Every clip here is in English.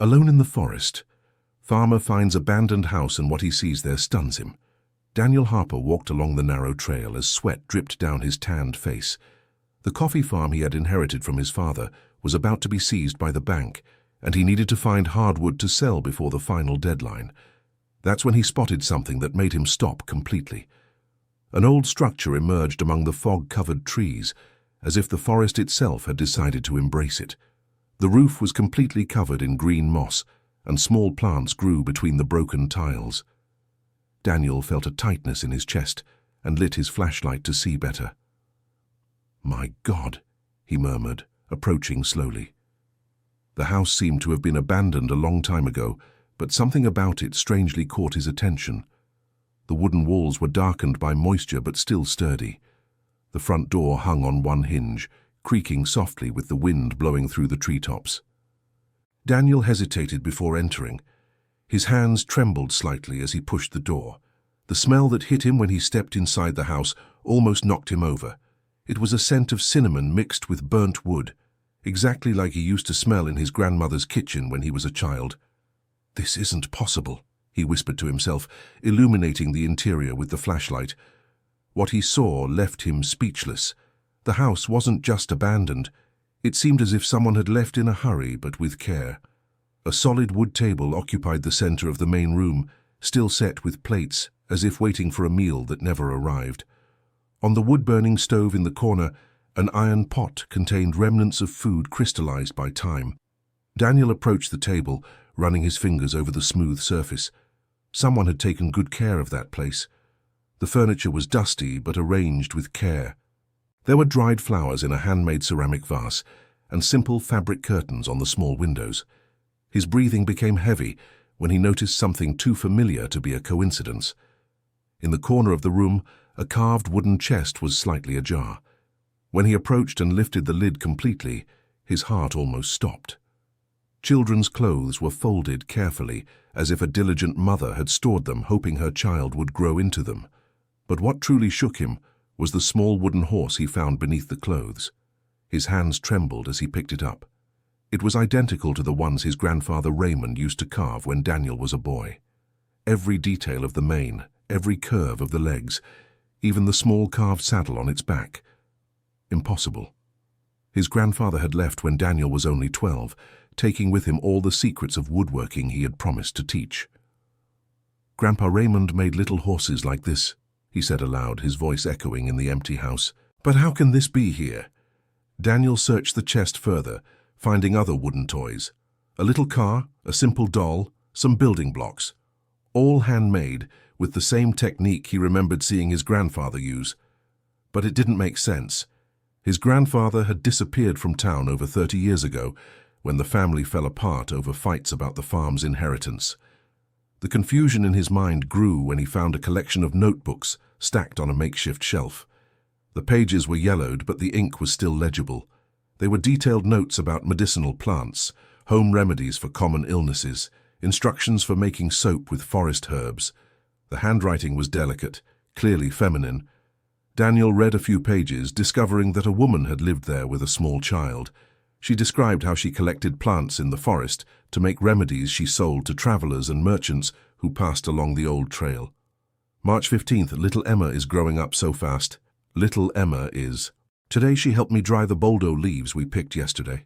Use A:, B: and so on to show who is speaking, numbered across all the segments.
A: Alone in the forest, Farmer finds abandoned house and what he sees there stuns him. Daniel Harper walked along the narrow trail as sweat dripped down his tanned face. The coffee farm he had inherited from his father was about to be seized by the bank, and he needed to find hardwood to sell before the final deadline. That's when he spotted something that made him stop completely. An old structure emerged among the fog-covered trees, as if the forest itself had decided to embrace it. The roof was completely covered in green moss, and small plants grew between the broken tiles. Daniel felt a tightness in his chest and lit his flashlight to see better. "My God," he murmured, approaching slowly. The house seemed to have been abandoned a long time ago, but something about it strangely caught his attention. The wooden walls were darkened by moisture but still sturdy. The front door hung on one hinge, creaking softly with the wind blowing through the treetops. Daniel hesitated before entering. His hands trembled slightly as he pushed the door. The smell that hit him when he stepped inside the house almost knocked him over. It was a scent of cinnamon mixed with burnt wood, exactly like he used to smell in his grandmother's kitchen when he was a child. "This isn't possible," he whispered to himself, illuminating the interior with the flashlight. What he saw left him speechless. The house wasn't just abandoned. It seemed as if someone had left in a hurry, but with care. A solid wood table occupied the center of the main room, still set with plates, as if waiting for a meal that never arrived. On the wood-burning stove in the corner, an iron pot contained remnants of food crystallized by time. Daniel approached the table, running his fingers over the smooth surface. Someone had taken good care of that place. The furniture was dusty but arranged with care. There were dried flowers in a handmade ceramic vase and simple fabric curtains on the small windows. His breathing became heavy when he noticed something too familiar to be a coincidence. In the corner of the room, a carved wooden chest was slightly ajar. When he approached and lifted the lid completely, his heart almost stopped. Children's clothes were folded carefully, as if a diligent mother had stored them, hoping her child would grow into them. But what truly shook him was the small wooden horse he found beneath the clothes. His hands trembled as he picked it up. It was identical to the ones his grandfather Raymond used to carve when Daniel was a boy. Every detail of the mane, every curve of the legs, even the small carved saddle on its back. Impossible. His grandfather had left when Daniel was only 12, taking with him all the secrets of woodworking he had promised to teach. "Grandpa Raymond made little horses like this," he said aloud, his voice echoing in the empty house. "But how can this be here?" Daniel searched the chest further, finding other wooden toys. A little car, a simple doll, some building blocks. All handmade, with the same technique he remembered seeing his grandfather use. But it didn't make sense. His grandfather had disappeared from town over 30 years ago, when the family fell apart over fights about the farm's inheritance. The confusion in his mind grew when he found a collection of notebooks stacked on a makeshift shelf. The pages were yellowed, but the ink was still legible. They were detailed notes about medicinal plants, home remedies for common illnesses, instructions for making soap with forest herbs. The handwriting was delicate, clearly feminine. Daniel read a few pages, discovering that a woman had lived there with a small child. She described how she collected plants in the forest to make remedies she sold to travelers and merchants who passed along the old trail. March 15th, little Emma is growing up so fast. Little Emma is. Today she helped me dry the boldo leaves we picked yesterday.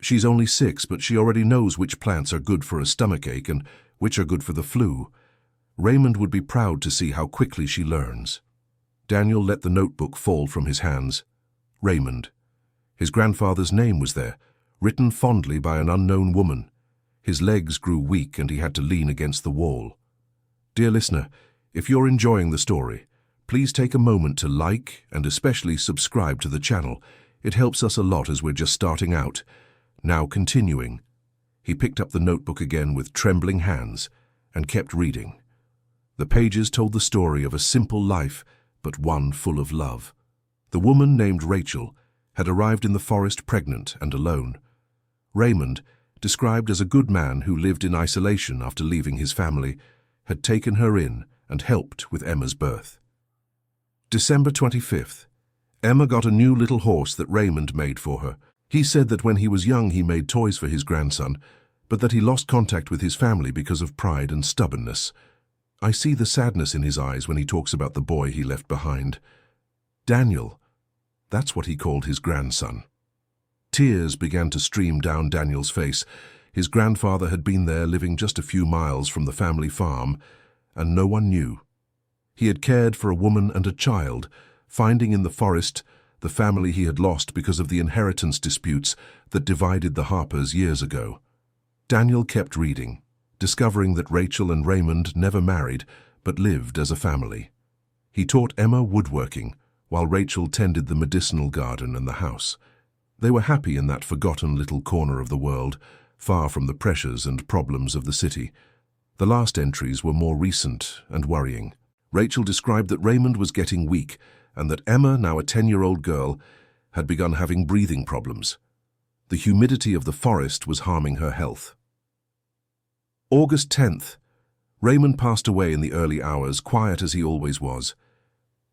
A: She's only 6, but she already knows which plants are good for a stomachache and which are good for the flu. Raymond would be proud to see how quickly she learns. Daniel let the notebook fall from his hands. Raymond. His grandfather's name was there, written fondly by an unknown woman. His legs grew weak and he had to lean against the wall. Dear listener, if you're enjoying the story, please take a moment to like and especially subscribe to the channel. It helps us a lot as we're just starting out. Now continuing. He picked up the notebook again with trembling hands and kept reading. The pages told the story of a simple life, but one full of love. The woman named Rachel had arrived in the forest pregnant and alone. Raymond, described as a good man who lived in isolation after leaving his family, had taken her in and helped with Emma's birth. December 25th. Emma got a new little horse that Raymond made for her. He said that when he was young he made toys for his grandson, but that he lost contact with his family because of pride and stubbornness. I see the sadness in his eyes when he talks about the boy he left behind. Daniel, that's what he called his grandson. Tears began to stream down Daniel's face. His grandfather had been there, living just a few miles from the family farm, and no one knew. He had cared for a woman and a child, finding in the forest the family he had lost because of the inheritance disputes that divided the Harpers years ago. Daniel kept reading, discovering that Rachel and Raymond never married but lived as a family. He taught Emma woodworking, while Rachel tended the medicinal garden and the house. They were happy in that forgotten little corner of the world, far from the pressures and problems of the city. The last entries were more recent and worrying. Rachel described that Raymond was getting weak and that Emma, now a 10-year-old girl, had begun having breathing problems. The humidity of the forest was harming her health. August 10th. Raymond passed away in the early hours, quiet as he always was.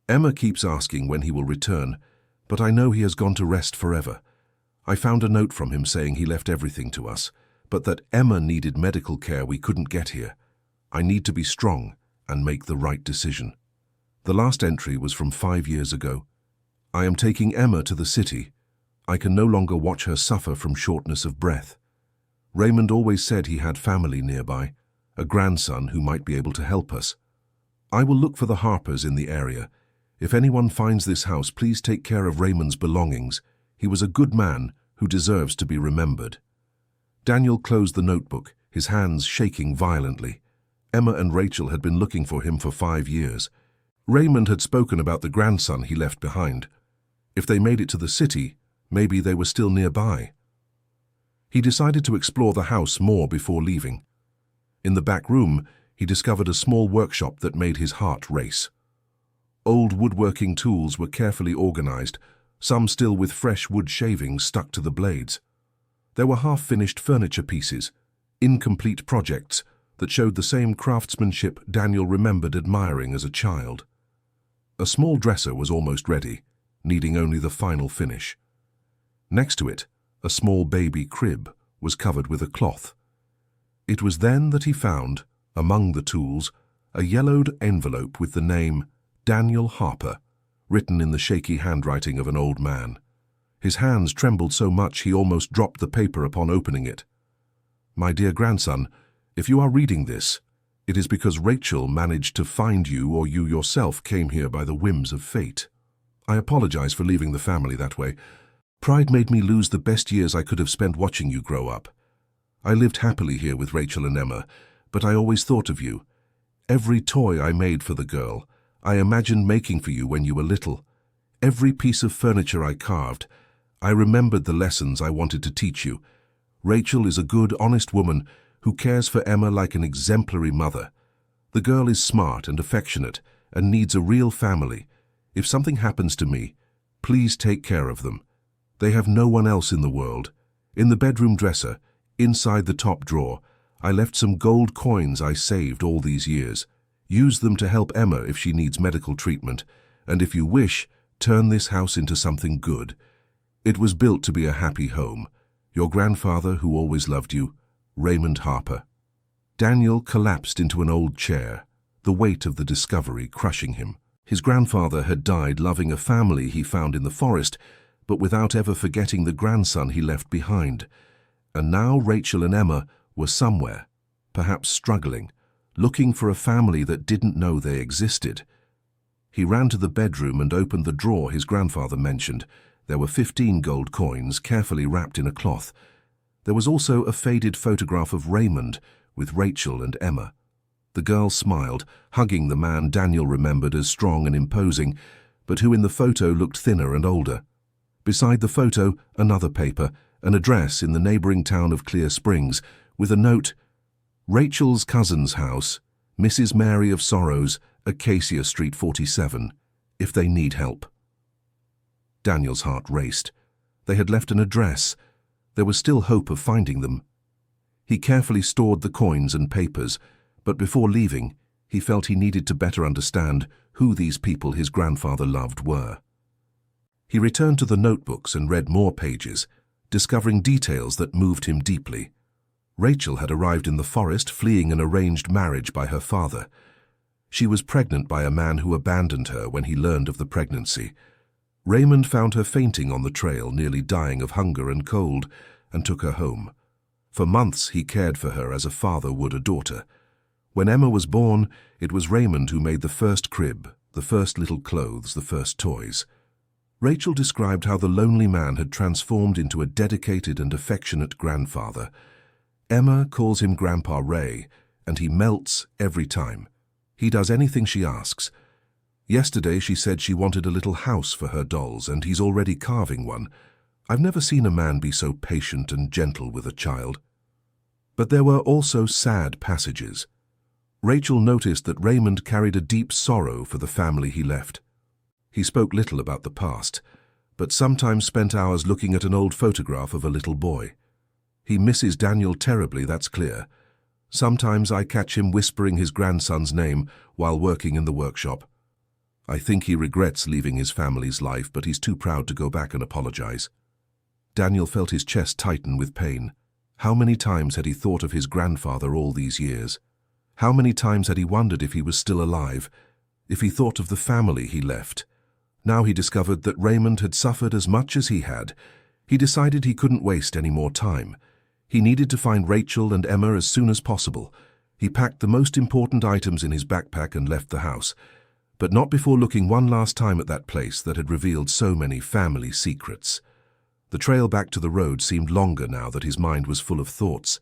A: Emma keeps asking when he will return, but I know he has gone to rest forever. I found a note from him saying he left everything to us, but that Emma needed medical care we couldn't get here. I need to be strong and make the right decision. The last entry was from 5 years ago. I am taking Emma to the city. I can no longer watch her suffer from shortness of breath. Raymond always said he had family nearby, a grandson who might be able to help us. I will look for the Harpers in the area. If anyone finds this house, please take care of Raymond's belongings. He was a good man who deserves to be remembered. Daniel closed the notebook, his hands shaking violently. Emma and Rachel had been looking for him for 5 years. Raymond had spoken about the grandson he left behind. If they made it to the city, maybe they were still nearby. He decided to explore the house more before leaving. In the back room, he discovered a small workshop that made his heart race. Old woodworking tools were carefully organized, some still with fresh wood shavings stuck to the blades. There were half-finished furniture pieces, incomplete projects that showed the same craftsmanship Daniel remembered admiring as a child. A small dresser was almost ready, needing only the final finish. Next to it, a small baby crib was covered with a cloth. It was then that he found, among the tools, a yellowed envelope with the name Daniel Harper, written in the shaky handwriting of an old man. His hands trembled so much he almost dropped the paper upon opening it. My dear grandson, if you are reading this, it is because Rachel managed to find you, or you yourself came here by the whims of fate. I apologize for leaving the family that way. Pride made me lose the best years I could have spent watching you grow up. I lived happily here with Rachel and Emma, but I always thought of you. Every toy I made for the girl, I imagined making for you when you were little. Every piece of furniture I carved, I remembered the lessons I wanted to teach you. Rachel is a good, honest woman who cares for Emma like an exemplary mother. The girl is smart and affectionate and needs a real family. If something happens to me, please take care of them. They have no one else in the world. In the bedroom dresser, inside the top drawer, I left some gold coins I saved all these years. Use them to help Emma if she needs medical treatment, and if you wish, turn this house into something good. It was built to be a happy home. Your grandfather, who always loved you, Raymond Harper. Daniel collapsed into an old chair, the weight of the discovery crushing him. His grandfather had died loving a family he found in the forest, but without ever forgetting the grandson he left behind. And now Rachel and Emma were somewhere, perhaps struggling, looking for a family that didn't know they existed. He ran to the bedroom and opened the drawer his grandfather mentioned. There were 15 gold coins, carefully wrapped in a cloth. There was also a faded photograph of Raymond with Rachel and Emma. The girl smiled, hugging the man Daniel remembered as strong and imposing, but who in the photo looked thinner and older. Beside the photo, another paper, an address in the neighboring town of Clear Springs, with a note, Rachel's cousin's house, Mrs. Mary of Sorrows, Acacia Street 47, if they need help. Daniel's heart raced. They had left an address. There was still hope of finding them. He carefully stored the coins and papers, but before leaving, he felt he needed to better understand who these people his grandfather loved were. He returned to the notebooks and read more pages, discovering details that moved him deeply. Rachel had arrived in the forest fleeing an arranged marriage by her father. She was pregnant by a man who abandoned her when he learned of the pregnancy. Raymond found her fainting on the trail, nearly dying of hunger and cold, and took her home. For months he cared for her as a father would a daughter. When Emma was born, it was Raymond who made the first crib, the first little clothes, the first toys. Rachel described how the lonely man had transformed into a dedicated and affectionate grandfather. Emma calls him Grandpa Ray, and he melts every time. He does anything she asks. Yesterday she said she wanted a little house for her dolls, and he's already carving one. I've never seen a man be so patient and gentle with a child. But there were also sad passages. Rachel noticed that Raymond carried a deep sorrow for the family he left. He spoke little about the past, but sometimes spent hours looking at an old photograph of a little boy. He misses Daniel terribly, that's clear. Sometimes I catch him whispering his grandson's name while working in the workshop. I think he regrets leaving his family's life, but he's too proud to go back and apologize. Daniel felt his chest tighten with pain. How many times had he thought of his grandfather all these years? How many times had he wondered if he was still alive, if he thought of the family he left? Now he discovered that Raymond had suffered as much as he had. He decided he couldn't waste any more time. He needed to find Rachel and Emma as soon as possible. He packed the most important items in his backpack and left the house, but not before looking one last time at that place that had revealed so many family secrets. The trail back to the road seemed longer now that his mind was full of thoughts.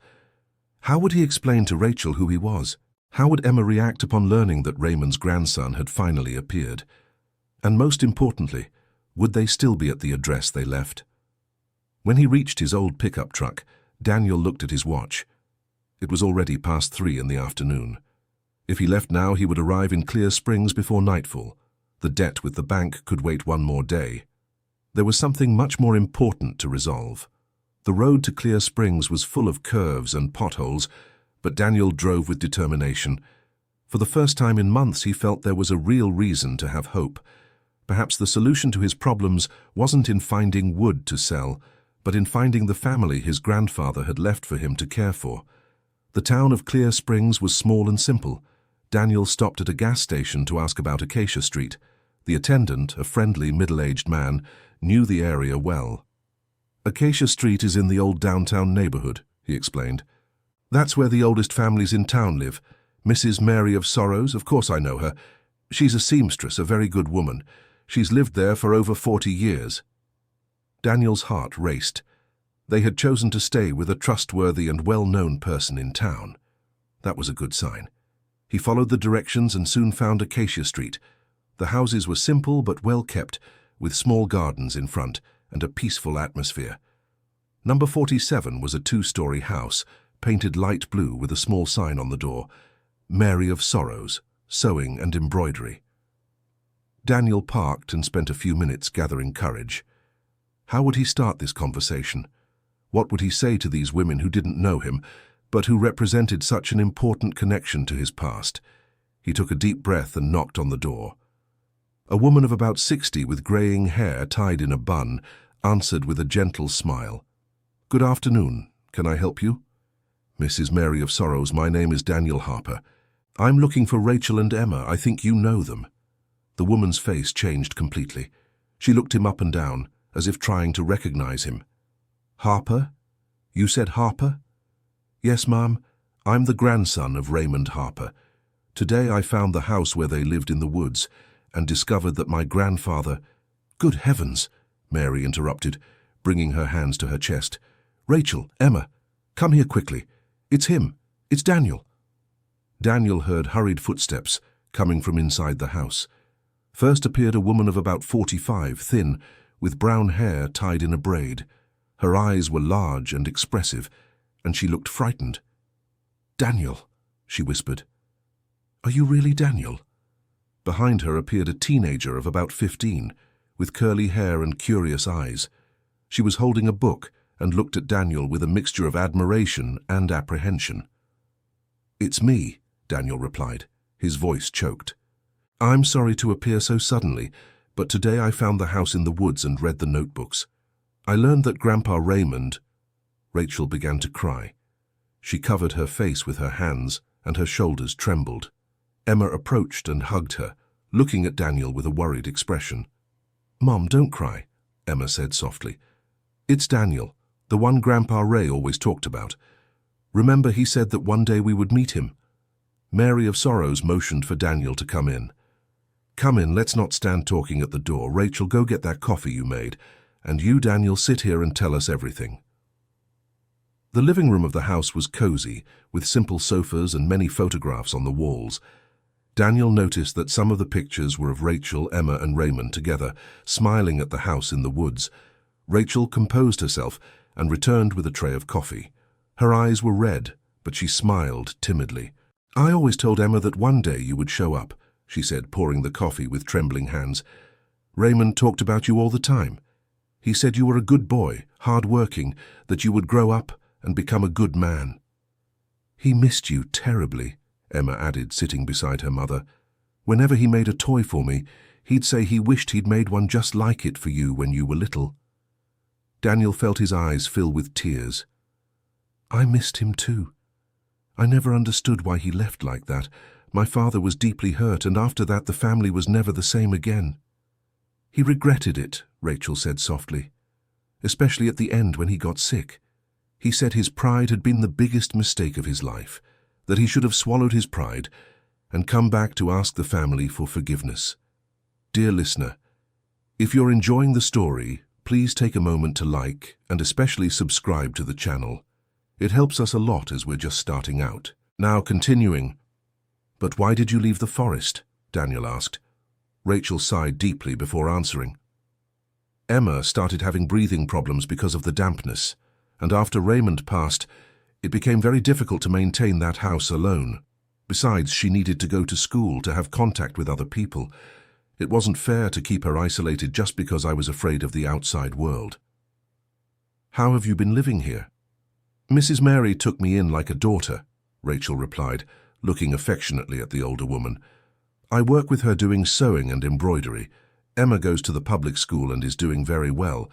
A: How would he explain to Rachel who he was? How would Emma react upon learning that Raymond's grandson had finally appeared? And most importantly, would they still be at the address they left? When he reached his old pickup truck, Daniel looked at his watch. It was already past 3 in the afternoon. If he left now, he would arrive in Clear Springs before nightfall. The debt with the bank could wait one more day. There was something much more important to resolve. The road to Clear Springs was full of curves and potholes, but Daniel drove with determination. For the first time in months, he felt there was a real reason to have hope. Perhaps the solution to his problems wasn't in finding wood to sell, but in finding the family his grandfather had left for him to care for. The town of Clear Springs was small and simple. Daniel stopped at a gas station to ask about Acacia Street. The attendant, a friendly, middle-aged man, knew the area well. Acacia Street is in the old downtown neighborhood, he explained. That's where the oldest families in town live. Mrs. Mary of Sorrows, of course I know her. She's a seamstress, a very good woman. She's lived there for over 40 years. Daniel's heart raced. They had chosen to stay with a trustworthy and well-known person in town. That was a good sign. He followed the directions and soon found Acacia Street. The houses were simple but well kept, with small gardens in front and a peaceful atmosphere. Number 47 was a 2-story house, painted light blue with a small sign on the door, Mary of Sorrows, Sewing and Embroidery. Daniel parked and spent a few minutes gathering courage. How would he start this conversation? What would he say to these women who didn't know him, but who represented such an important connection to his past? He took a deep breath and knocked on the door. A woman of about 60 with graying hair tied in a bun answered with a gentle smile. "Good afternoon. Can I help you?" "Mrs. Mary of Sorrows, my name is Daniel Harper. I'm looking for Rachel and Emma. I think you know them." The woman's face changed completely. She looked him up and down, as if trying to recognize him. "Harper? You said Harper?" "Yes, ma'am. I'm the grandson of Raymond Harper. Today I found the house where they lived in the woods and discovered that my grandfather—" "Good heavens!" Mary interrupted, bringing her hands to her chest. "Rachel, Emma, come here quickly. It's him. It's Daniel." Daniel heard hurried footsteps coming from inside the house. First appeared a woman of about 45, thin, with brown hair tied in a braid. Her eyes were large and expressive, and she looked frightened. "Daniel," she whispered. "Are you really Daniel?" Behind her appeared a teenager of about 15, with curly hair and curious eyes. She was holding a book and looked at Daniel with a mixture of admiration and apprehension. "It's me," Daniel replied, his voice choked. "I'm sorry to appear so suddenly, but today I found the house in the woods and read the notebooks. I learned that Grandpa Raymond—" Rachel began to cry. She covered her face with her hands, and her shoulders trembled. Emma approached and hugged her, looking at Daniel with a worried expression. "Mom, don't cry," Emma said softly. "It's Daniel, the one Grandpa Ray always talked about. Remember, he said that one day we would meet him." Mary of Sorrows motioned for Daniel to come in. "Come in, let's not stand talking at the door. Rachel, go get that coffee you made. And you, Daniel, sit here and tell us everything." The living room of the house was cozy, with simple sofas and many photographs on the walls. Daniel noticed that some of the pictures were of Rachel, Emma, and Raymond together, smiling at the house in the woods. Rachel composed herself and returned with a tray of coffee. Her eyes were red, but she smiled timidly. "I always told Emma that one day you would show up," she said, pouring the coffee with trembling hands. "Raymond talked about you all the time. He said you were a good boy, hard-working, that you would grow up and become a good man." "He missed you terribly," Emma added, sitting beside her mother. "Whenever he made a toy for me, he'd say he wished he'd made one just like it for you when you were little." Daniel felt his eyes fill with tears. "I missed him too. I never understood why he left like that. My father was deeply hurt, and after that the family was never the same again." "He regretted it," Rachel said softly, "especially at the end when he got sick. He said his pride had been the biggest mistake of his life, that he should have swallowed his pride and come back to ask the family for forgiveness." Dear listener, if you're enjoying the story, please take a moment to like and especially subscribe to the channel. It helps us a lot as we're just starting out. Now continuing. "But why did you leave the forest?" Daniel asked. Rachel sighed deeply before answering. "Emma started having breathing problems because of the dampness, and after Raymond passed, it became very difficult to maintain that house alone. Besides, she needed to go to school to have contact with other people. It wasn't fair to keep her isolated just because I was afraid of the outside world." "How have you been living here?" "Mrs. Mary took me in like a daughter," Rachel replied, looking affectionately at the older woman. "I work with her doing sewing and embroidery. Emma goes to the public school and is doing very well.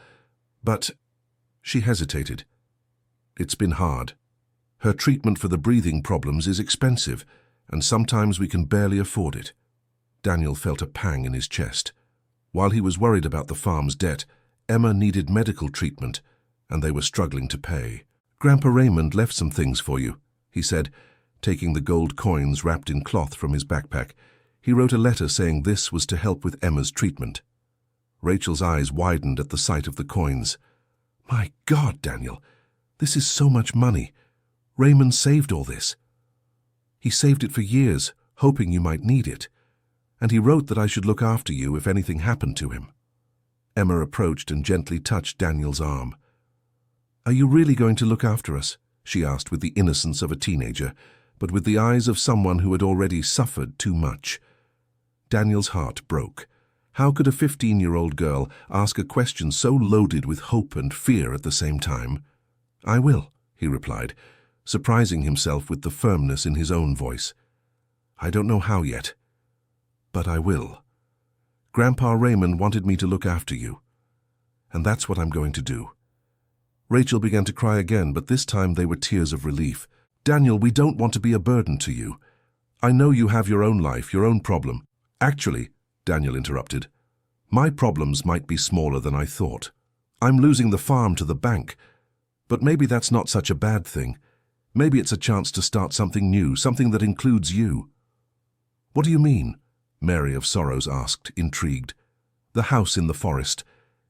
A: But—" she hesitated. "It's been hard. Her treatment for the breathing problems is expensive, and sometimes we can barely afford it." Daniel felt a pang in his chest. While he was worried about the farm's debt, Emma needed medical treatment, and they were struggling to pay. "Grandpa Raymond left some things for you," he said, taking the gold coins wrapped in cloth from his backpack. He wrote a letter saying this was to help with Emma's treatment. Rachel's eyes widened at the sight of the coins. "My God, Daniel, this is so much money. Raymond saved all this. He saved it for years, hoping you might need it. And he wrote that I should look after you if anything happened to him." Emma approached and gently touched Daniel's arm. "Are you really going to look after us?" she asked with the innocence of a teenager, but with the eyes of someone who had already suffered too much. Daniel's heart broke. How could a 15-year-old girl ask a question so loaded with hope and fear at the same time? "I will," he replied, surprising himself with the firmness in his own voice. "I don't know how yet, but I will. Grandpa Raymond wanted me to look after you, and that's what I'm going to do." Rachel began to cry again, but this time they were tears of relief. "Daniel, we don't want to be a burden to you. I know you have your own life, your own problem." "Actually," Daniel interrupted, "my problems might be smaller than I thought. I'm losing the farm to the bank, but maybe that's not such a bad thing. Maybe it's a chance to start something new, something that includes you." "What do you mean?" Mary of Sorrows asked, intrigued. "The house in the forest.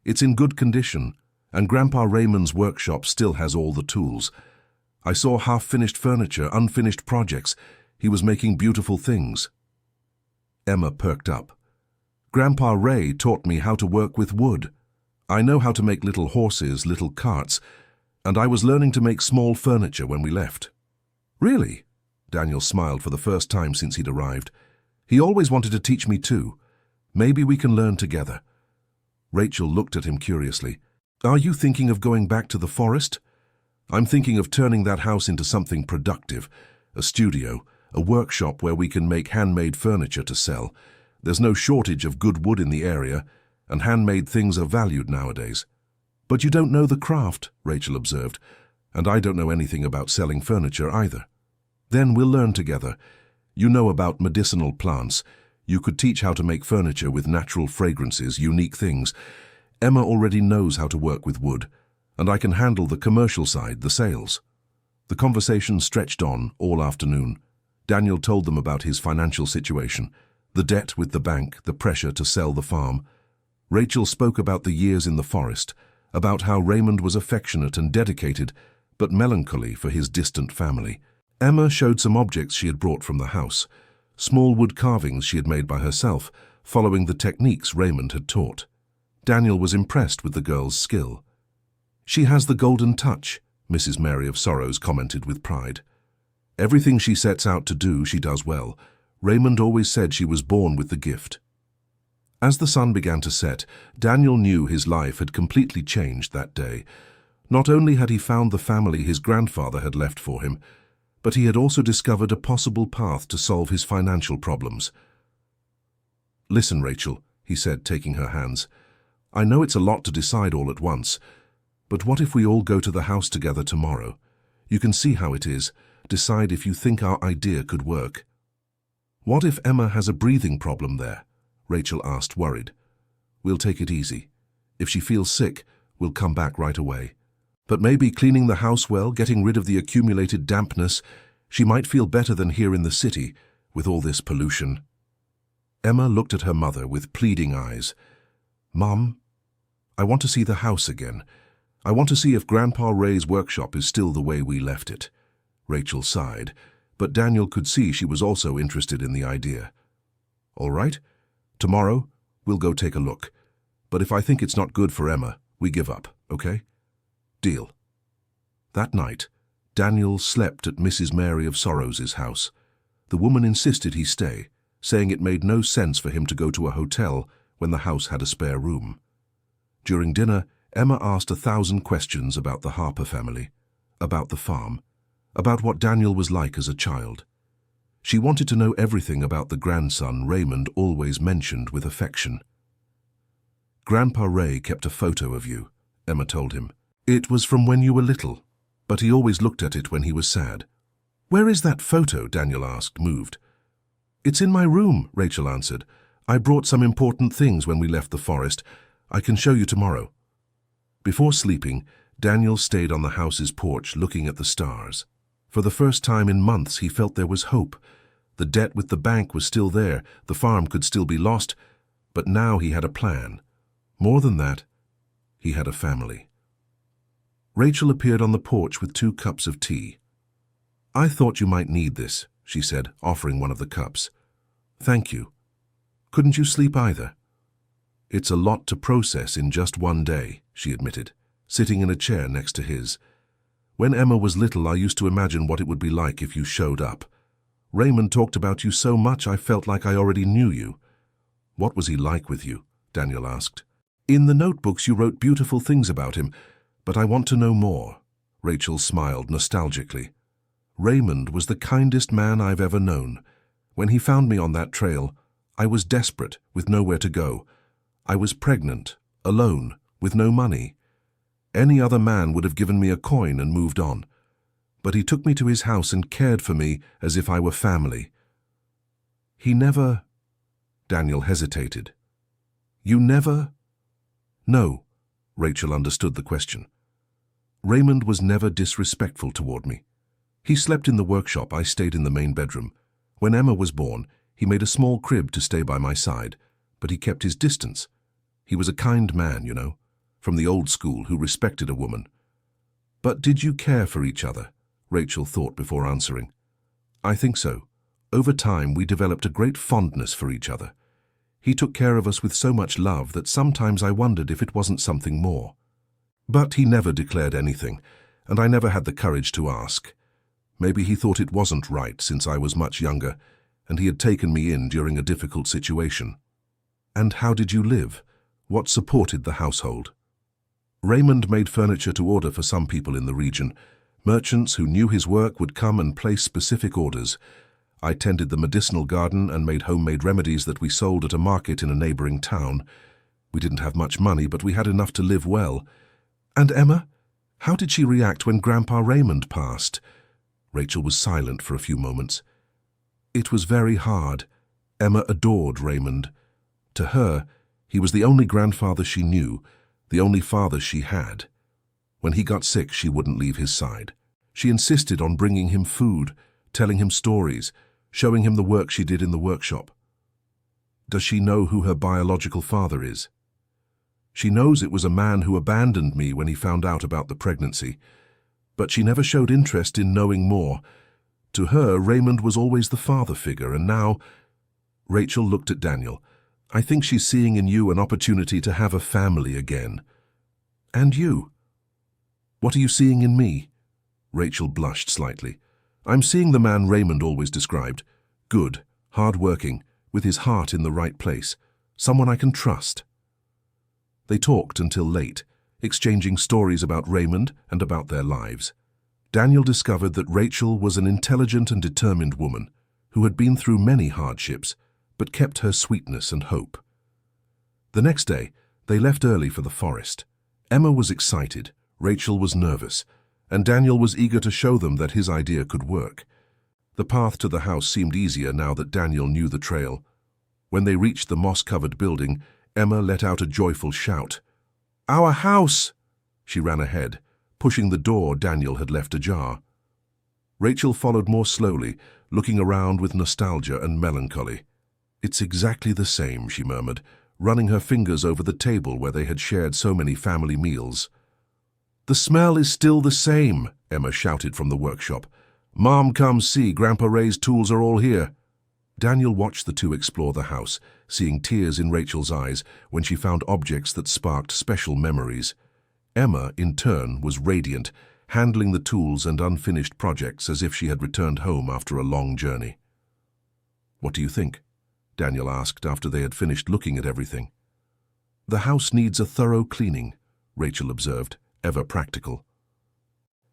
A: It's in good condition, and Grandpa Raymond's workshop still has all the tools. I saw half-finished furniture, unfinished projects. He was making beautiful things." Emma perked up. "Grandpa Ray taught me how to work with wood. I know how to make little horses, little carts, and I was learning to make small furniture when we left." "Really?" Daniel smiled for the first time since he'd arrived. "He always wanted to teach me too. Maybe we can learn together." Rachel looked at him curiously. "Are you thinking of going back to the forest?" "I'm thinking of turning that house into something productive, a studio, a workshop where we can make handmade furniture to sell. There's no shortage of good wood in the area, and handmade things are valued nowadays." "But you don't know the craft," Rachel observed. And I don't know anything about selling furniture either. Then we'll learn together. You know about medicinal plants. You could teach how to make furniture with natural fragrances, unique things. Emma already knows how to work with wood, and I can handle the commercial side, the sales. The conversation stretched on all afternoon. Daniel told them about his financial situation, the debt with the bank, the pressure to sell the farm. Rachel spoke about the years in the forest, about how Raymond was affectionate and dedicated, but melancholy for his distant family. Emma showed some objects she had brought from the house, small wood carvings she had made by herself, following the techniques Raymond had taught. Daniel was impressed with the girl's skill. "She has the golden touch," Mrs. Mary of Sorrows commented with pride. "Everything she sets out to do, she does well. Raymond always said she was born with the gift." As the sun began to set, Daniel knew his life had completely changed that day. Not only had he found the family his grandfather had left for him, but he had also discovered a possible path to solve his financial problems. "Listen, Rachel," he said, taking her hands. "I know it's a lot to decide all at once, but what if we all go to the house together tomorrow? You can see how it is. Decide if you think our idea could work." "What if Emma has a breathing problem there?" Rachel asked, worried. "We'll take it easy. If she feels sick, we'll come back right away. But maybe cleaning the house well, getting rid of the accumulated dampness, she might feel better than here in the city, with all this pollution." Emma looked at her mother with pleading eyes. "Mom, I want to see the house again. I want to see if Grandpa Ray's workshop is still the way we left it." Rachel sighed, but Daniel could see she was also interested in the idea. "All right, tomorrow we'll go take a look. But if I think it's not good for Emma, we give up, okay? Deal." That night, Daniel slept at Mrs. Mary of Sorrows' house. The woman insisted he stay, saying it made no sense for him to go to a hotel when the house had a spare room. During dinner, Emma asked 1,000 questions about the Harper family, about the farm, about what Daniel was like as a child. She wanted to know everything about the grandson Raymond always mentioned with affection. "Grandpa Ray kept a photo of you," Emma told him. "It was from when you were little, but he always looked at it when he was sad." "Where is that photo?" Daniel asked, moved. "It's in my room," Rachel answered. "I brought some important things when we left the forest. I can show you tomorrow." Before sleeping, Daniel stayed on the house's porch looking at the stars. For the first time in months, he felt there was hope. The debt with the bank was still there, the farm could still be lost, but now he had a plan. More than that, he had a family. Rachel appeared on the porch with 2 cups of tea. "I thought you might need this," she said, offering one of the cups. "Thank you. Couldn't you sleep either?" "It's a lot to process in just one day," she admitted, sitting in a chair next to his. "When Emma was little, I used to imagine what it would be like if you showed up. Raymond talked about you so much I felt like I already knew you." "What was he like with you?" Daniel asked. "In the notebooks you wrote beautiful things about him, but I want to know more." Rachel smiled nostalgically. "Raymond was the kindest man I've ever known. When he found me on that trail, I was desperate, with nowhere to go. I was pregnant, alone, with no money. Any other man would have given me a coin and moved on. But he took me to his house and cared for me as if I were family. He never—" Daniel hesitated. "You never—" "No," Rachel understood the question. "Raymond was never disrespectful toward me. He slept in the workshop, I stayed in the main bedroom. When Emma was born, he made a small crib to stay by my side, but he kept his distance. He was a kind man, you know, from the old school who respected a woman." "But did you care for each other?" Rachel thought before answering. "I think so. Over time, we developed a great fondness for each other. He took care of us with so much love that sometimes I wondered if it wasn't something more. But he never declared anything, and I never had the courage to ask. Maybe he thought it wasn't right since I was much younger, and he had taken me in during a difficult situation." "And how did you live? What supported the household?" "Raymond made furniture to order for some people in the region. Merchants who knew his work would come and place specific orders. I tended the medicinal garden and made homemade remedies that we sold at a market in a neighboring town. We didn't have much money, but we had enough to live well." "And Emma? How did she react when Grandpa Raymond passed? Rachel was silent for a few moments. It was very hard. Emma adored Raymond. To her, he was the only grandfather she knew, the only father she had. When he got sick, she wouldn't leave his side. She insisted on bringing him food, telling him stories, showing him the work she did in the workshop. Does she know who her biological father is? She knows it was a man who abandoned me when he found out about the pregnancy, but she never showed interest in knowing more. To her, Raymond was always the father figure, and now... Rachel looked at Daniel. I think she's seeing in you an opportunity to have a family again. And you? What are you seeing in me? Rachel blushed slightly. I'm seeing the man Raymond always described. Good, hard-working, with his heart in the right place. Someone I can trust. They talked until late, exchanging stories about Raymond and about their lives. Daniel discovered that Rachel was an intelligent and determined woman who had been through many hardships, but kept her sweetness and hope. The next day, they left early for the forest. Emma was excited, Rachel was nervous, and Daniel was eager to show them that his idea could work. The path to the house seemed easier now that Daniel knew the trail. When they reached the moss-covered building, Emma let out a joyful shout. Our house! She ran ahead, pushing the door Daniel had left ajar. Rachel followed more slowly, looking around with nostalgia and melancholy. It's exactly the same, she murmured, running her fingers over the table where they had shared so many family meals. The smell is still the same, Emma shouted from the workshop. Mom, come see, Grandpa Ray's tools are all here. Daniel watched the two explore the house, seeing tears in Rachel's eyes when she found objects that sparked special memories. Emma, in turn, was radiant, handling the tools and unfinished projects as if she had returned home after a long journey. What do you think? Daniel asked after they had finished looking at everything. The house needs a thorough cleaning, Rachel observed, ever practical.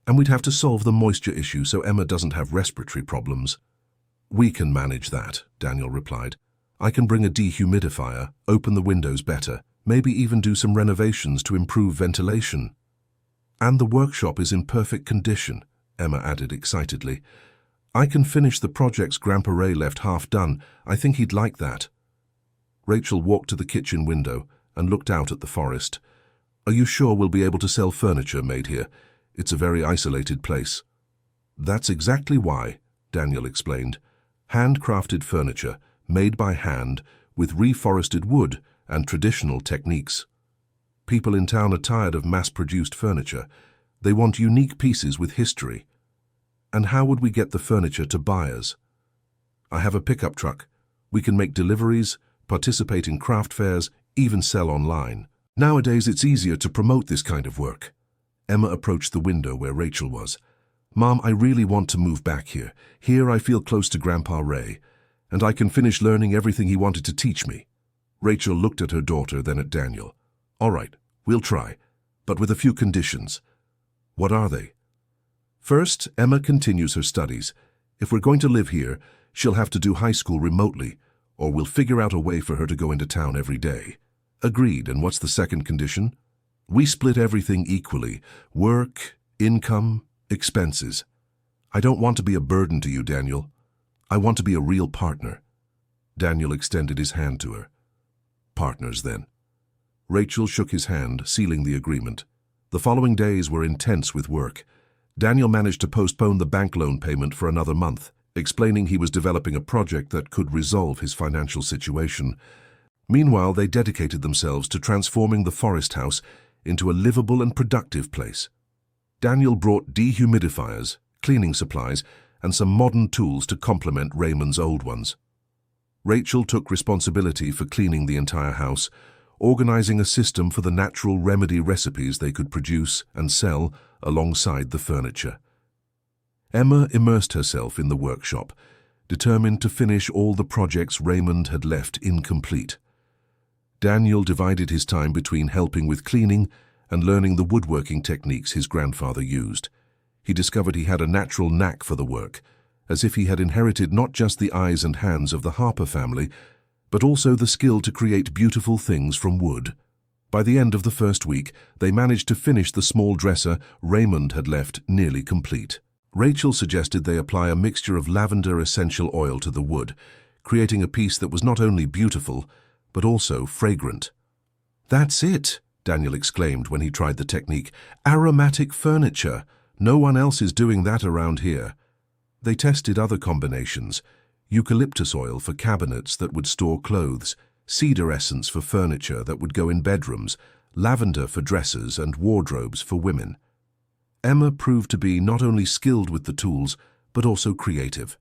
A: And we'd have to solve the moisture issue so Emma doesn't have respiratory problems. We can manage that, Daniel replied. I can bring a dehumidifier, open the windows better, maybe even do some renovations to improve ventilation. And the workshop is in perfect condition, Emma added excitedly. I can finish the projects Grandpa Ray left half done. I think he'd like that. Rachel walked to the kitchen window and looked out at the forest. Are you sure we'll be able to sell furniture made here? It's a very isolated place. That's exactly why, Daniel explained. Handcrafted furniture, made by hand, with reforested wood and traditional techniques. People in town are tired of mass-produced furniture. They want unique pieces with history. And how would we get the furniture to buyers? I have a pickup truck. We can make deliveries, participate in craft fairs, even sell online. Nowadays it's easier to promote this kind of work. Emma approached the window where Rachel was. Mom, I really want to move back here. Here I feel close to Grandpa Ray, and I can finish learning everything he wanted to teach me. Rachel looked at her daughter, then at Daniel. All right, we'll try, but with a few conditions. What are they? First, Emma continues her studies. If we're going to live here, she'll have to do high school remotely, or we'll figure out a way for her to go into town every day. Agreed, and what's the second condition? We split everything equally. Work, income, expenses. I don't want to be a burden to you, Daniel. I want to be a real partner. Daniel extended his hand to her. Partners, then. Rachel shook his hand, sealing the agreement. The following days were intense with work. Daniel managed to postpone the bank loan payment for another month, explaining he was developing a project that could resolve his financial situation. Meanwhile, they dedicated themselves to transforming the forest house into a livable and productive place. Daniel brought dehumidifiers, cleaning supplies, and some modern tools to complement Raymond's old ones. Rachel took responsibility for cleaning the entire house, organizing a system for the natural remedy recipes they could produce and sell alongside the furniture. Emma immersed herself in the workshop, determined to finish all the projects Raymond had left incomplete. Daniel divided his time between helping with cleaning and learning the woodworking techniques his grandfather used. He discovered he had a natural knack for the work, as if he had inherited not just the eyes and hands of the Harper family, but also the skill to create beautiful things from wood. By the end of the first week, they managed to finish the small dresser Raymond had left nearly complete. Rachel suggested they apply a mixture of lavender essential oil to the wood, creating a piece that was not only beautiful, but also fragrant. "That's it," Daniel exclaimed when he tried the technique. "Aromatic furniture. No one else is doing that around here." They tested other combinations: eucalyptus oil for cabinets that would store clothes, cedar essence for furniture that would go in bedrooms, lavender for dressers and wardrobes for women. Emma proved to be not only skilled with the tools, but also creative.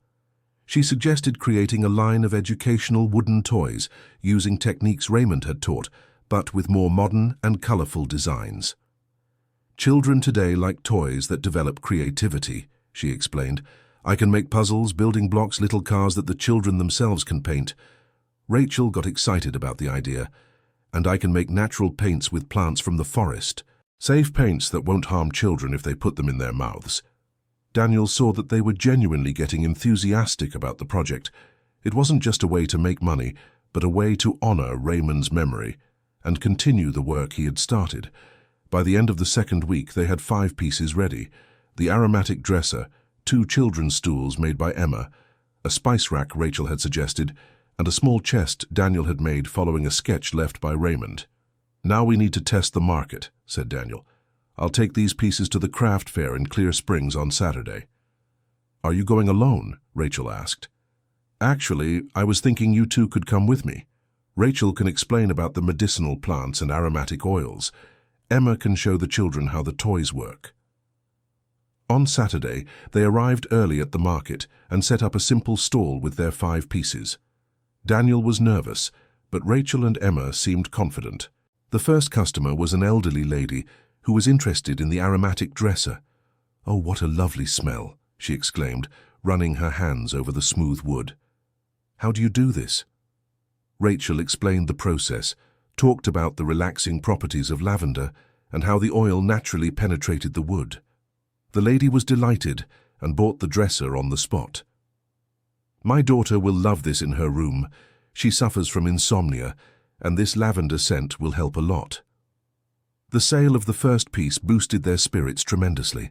A: She suggested creating a line of educational wooden toys using techniques Raymond had taught, but with more modern and colorful designs. "Children today like toys that develop creativity," she explained. "I can make puzzles, building blocks, little cars that the children themselves can paint." Rachel got excited about the idea. "And I can make natural paints with plants from the forest. Safe paints that won't harm children if they put them in their mouths." Daniel saw that they were genuinely getting enthusiastic about the project. It wasn't just a way to make money, but a way to honor Raymond's memory and continue the work he had started. By the end of the second week, they had 5 pieces ready: the aromatic dresser, 2 children's stools made by Emma, a spice rack Rachel had suggested, and a small chest Daniel had made following a sketch left by Raymond. "Now we need to test the market," said Daniel. "I'll take these pieces to the craft fair in Clear Springs on Saturday." "Are you going alone?" Rachel asked. "Actually, I was thinking you two could come with me. Rachel can explain about the medicinal plants and aromatic oils. Emma can show the children how the toys work." On Saturday, they arrived early at the market and set up a simple stall with their 5 pieces. Daniel was nervous, but Rachel and Emma seemed confident. The first customer was an elderly lady who was interested in the aromatic dresser. "Oh, what a lovely smell," she exclaimed, running her hands over the smooth wood. "How do you do this?" Rachel explained the process, talked about the relaxing properties of lavender and how the oil naturally penetrated the wood. The lady was delighted and bought the dresser on the spot. "My daughter will love this in her room. She suffers from insomnia, and this lavender scent will help a lot." The sale of the first piece boosted their spirits tremendously.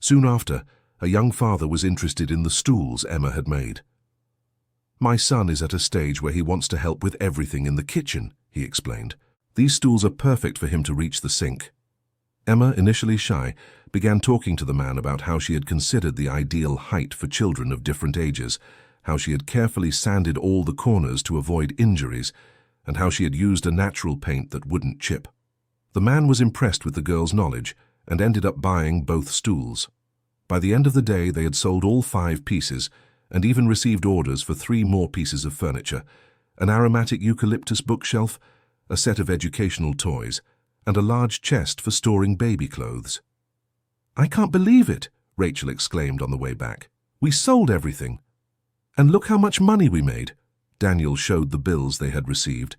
A: Soon after, a young father was interested in the stools Emma had made. "My son is at a stage where he wants to help with everything in the kitchen," he explained. "These stools are perfect for him to reach the sink." Emma, initially shy, began talking to the man about how she had considered the ideal height for children of different ages, how she had carefully sanded all the corners to avoid injuries, and how she had used a natural paint that wouldn't chip. The man was impressed with the girl's knowledge and ended up buying both stools. By the end of the day, they had sold all 5 pieces and even received orders for 3 more pieces of furniture: an aromatic eucalyptus bookshelf, a set of educational toys, and a large chest for storing baby clothes. "I can't believe it," Rachel exclaimed on the way back. "We sold everything. And look how much money we made." Daniel showed the bills they had received.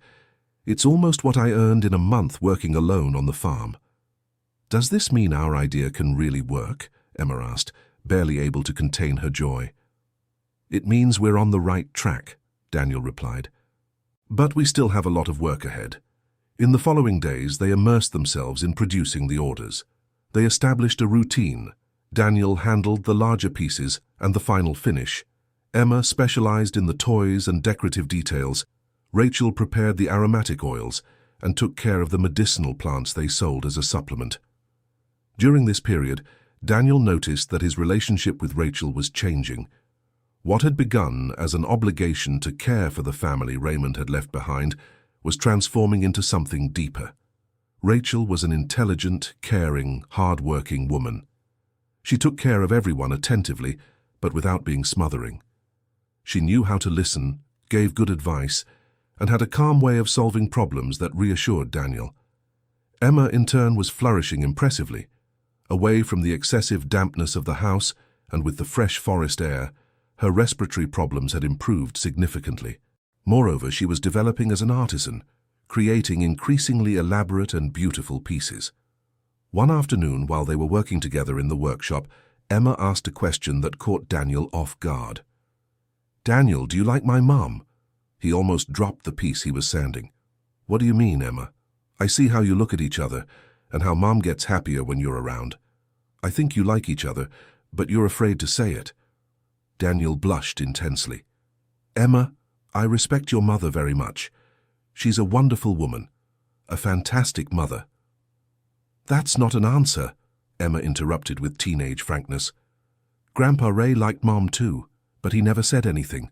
A: "It's almost what I earned in a month working alone on the farm." "Does this mean our idea can really work?" Emma asked, barely able to contain her joy. "It means we're on the right track," Daniel replied. "But we still have a lot of work ahead." In the following days, they immersed themselves in producing the orders. They established a routine. Daniel handled the larger pieces and the final finish. Emma specialized in the toys and decorative details. Rachel prepared the aromatic oils and took care of the medicinal plants they sold as a supplement. During this period, Daniel noticed that his relationship with Rachel was changing. What had begun as an obligation to care for the family Raymond had left behind was transforming into something deeper. Rachel was an intelligent, caring, hard-working woman. She took care of everyone attentively, but without being smothering. She knew how to listen, gave good advice, and had a calm way of solving problems that reassured Daniel. Emma, in turn, was flourishing impressively. Away from the excessive dampness of the house and with the fresh forest air, her respiratory problems had improved significantly. Moreover, she was developing as an artisan, creating increasingly elaborate and beautiful pieces. One afternoon, while they were working together in the workshop, Emma asked a question that caught Daniel off guard. "Daniel, do you like my mum?" He almost dropped the piece he was sanding. "What do you mean, Emma?" I see how you look at each other, and how Mom gets happier when you're around. I think you like each other, but you're afraid to say it." Daniel blushed intensely. "Emma, I respect your mother very much. She's a wonderful woman, a fantastic mother." "That's not an answer," Emma interrupted with teenage frankness. "Grandpa Ray liked Mom too, but he never said anything.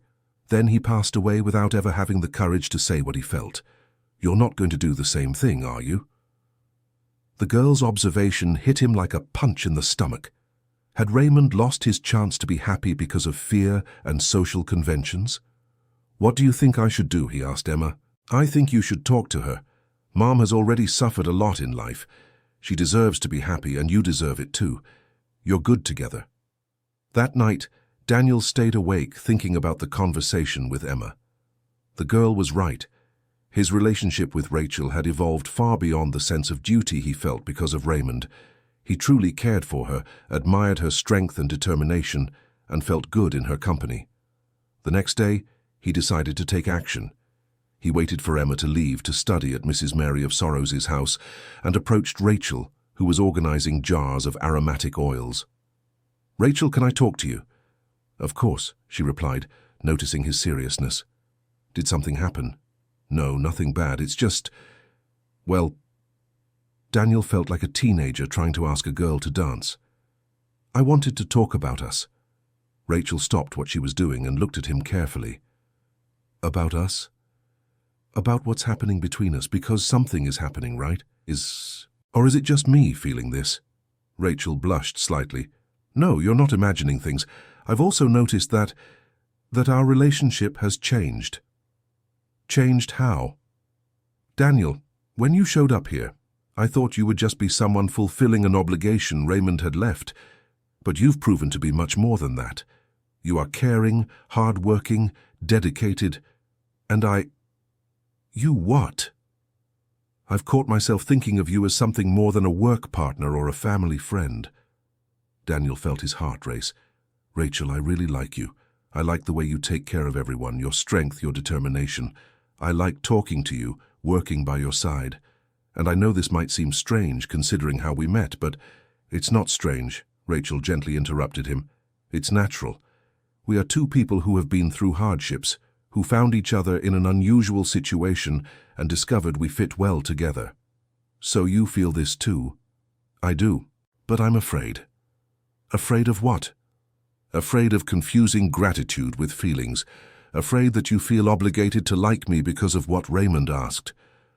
A: Then he passed away without ever having the courage to say what he felt. You're not going to do the same thing, are you?" The girl's observation hit him like a punch in the stomach. Had Raymond lost his chance to be happy because of fear and social conventions? "What do you think I should do?" he asked Emma. "I think you should talk to her. Mom has already suffered a lot in life. She deserves to be happy, and you deserve it too. You're good together." That night, Daniel stayed awake thinking about the conversation with Emma. The girl was right. His relationship with Rachel had evolved far beyond the sense of duty he felt because of Raymond. He truly cared for her, admired her strength and determination, and felt good in her company. The next day, he decided to take action. He waited for Emma to leave to study at Mrs. Mary of Sorrows's house and approached Rachel, who was organizing jars of aromatic oils. "Rachel, can I talk to you?" "Of course," she replied, noticing his seriousness. "Did something happen?" "No, nothing bad. It's just, well..." Daniel felt like a teenager trying to ask a girl to dance. "I wanted to talk about us." Rachel stopped what she was doing and looked at him carefully. "About us?" "About what's happening between us, because something is happening, right? Or is it just me feeling this?" Rachel blushed slightly. "No, you're not imagining things. I've also noticed that our relationship has changed." "Changed how?" "Daniel, when you showed up here, I thought you would just be someone fulfilling an obligation Raymond had left, but you've proven to be much more than that. You are caring, hard-working, dedicated, and You what?" "I've caught myself thinking of you as something more than a work partner or a family friend." Daniel felt his heart race. "Rachel, I really like you. I like the way you take care of everyone, your strength, your determination. I like talking to you, working by your side. And I know this might seem strange considering how we met, but..." "It's not strange," Rachel gently interrupted him. "It's natural. We are two people who have been through hardships, who found each other in an unusual situation and discovered we fit well together. So you feel this too?" "I do, but I'm afraid." "Afraid of what?" "Afraid of confusing gratitude with feelings. Afraid that you feel obligated to like me because of what Raymond asked.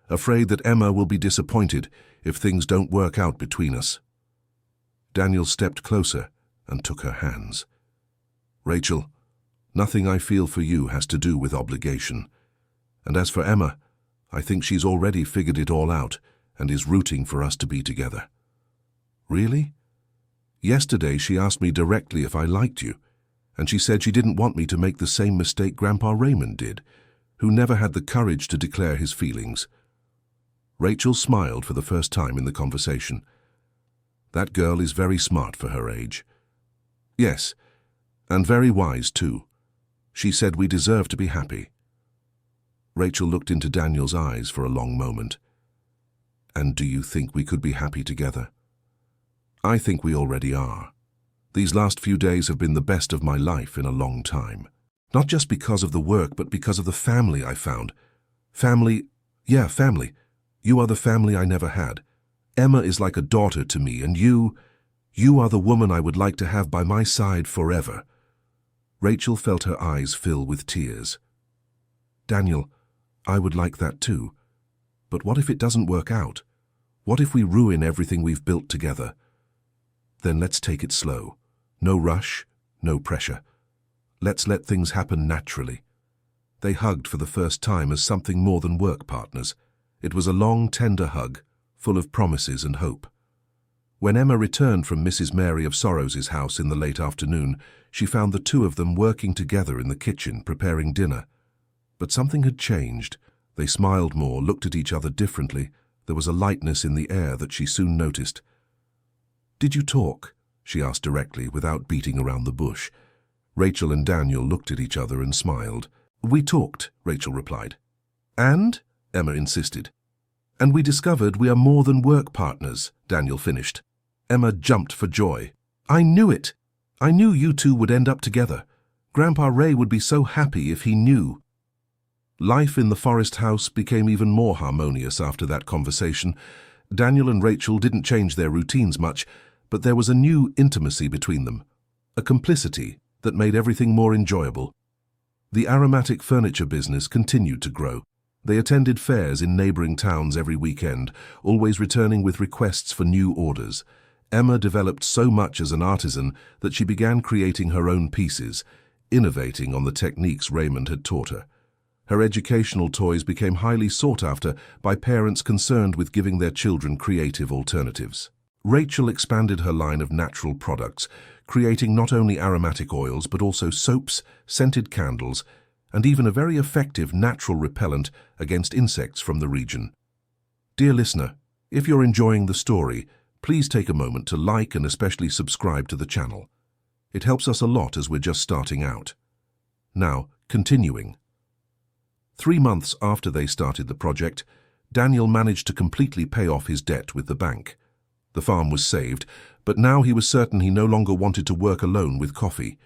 A: Afraid that Emma will be disappointed if things don't work out between us." Daniel stepped closer and took her hands. "Rachel, nothing I feel for you has to do with obligation. And as for Emma, I think she's already figured it all out and is rooting for us to be together." "Really?" "Yesterday she asked me directly if I liked you, and she said she didn't want me to make the same mistake Grandpa Raymond did, who never had the courage to declare his feelings." Rachel smiled for the first time in the conversation. "That girl is very smart for her age." "Yes, and very wise too. She said we deserve to be happy." Rachel looked into Daniel's eyes for a long moment. "And do you think we could be happy together?" "I think we already are. These last few days have been the best of my life in a long time. Not just because of the work, but because of the family I found. Family. You are the family I never had. Emma is like a daughter to me, and you are the woman I would like to have by my side forever." Rachel felt her eyes fill with tears. "Daniel, I would like that too. But what if it doesn't work out? What if we ruin everything we've built together? Then let's take it slow. No rush, no pressure. Let's let things happen naturally." They hugged for the first time as something more than work partners. It was a long, tender hug, full of promises and hope. When Emma returned from Mrs. Mary of Sorrows's house in the late afternoon, she found the two of them working together in the kitchen, preparing dinner. But something had changed. They smiled more, looked at each other differently. There was a lightness in the air that she soon noticed. "Did you talk?" she asked directly, without beating around the bush. Rachel and Daniel looked at each other and smiled. "We talked," Rachel replied. "And?" Emma insisted. And we discovered we are more than work partners, Daniel finished. Emma jumped for joy. I knew it! I knew you two would end up together. Grandpa Ray would be so happy if he knew. Life in the forest house became even more harmonious after that conversation. Daniel and Rachel didn't change their routines much, but there was a new intimacy between them, a complicity that made everything more enjoyable. The aromatic furniture business continued to grow. They attended fairs in neighboring towns every weekend, always returning with requests for new orders. Emma developed so much as an artisan that she began creating her own pieces, innovating on the techniques Raymond had taught her. Her educational toys became highly sought after by parents concerned with giving their children creative alternatives. Rachel expanded her line of natural products, creating not only aromatic oils but also soaps, scented candles, and even a very effective natural repellent against insects from the region. Dear listener, if you're enjoying the story, please take a moment to like and especially subscribe to the channel. It helps us a lot as we're just starting out. Now, continuing. 3 months after they started the project, Daniel managed to completely pay off his debt with the bank. The farm was saved, but now he was certain he no longer wanted to work alone with coffee.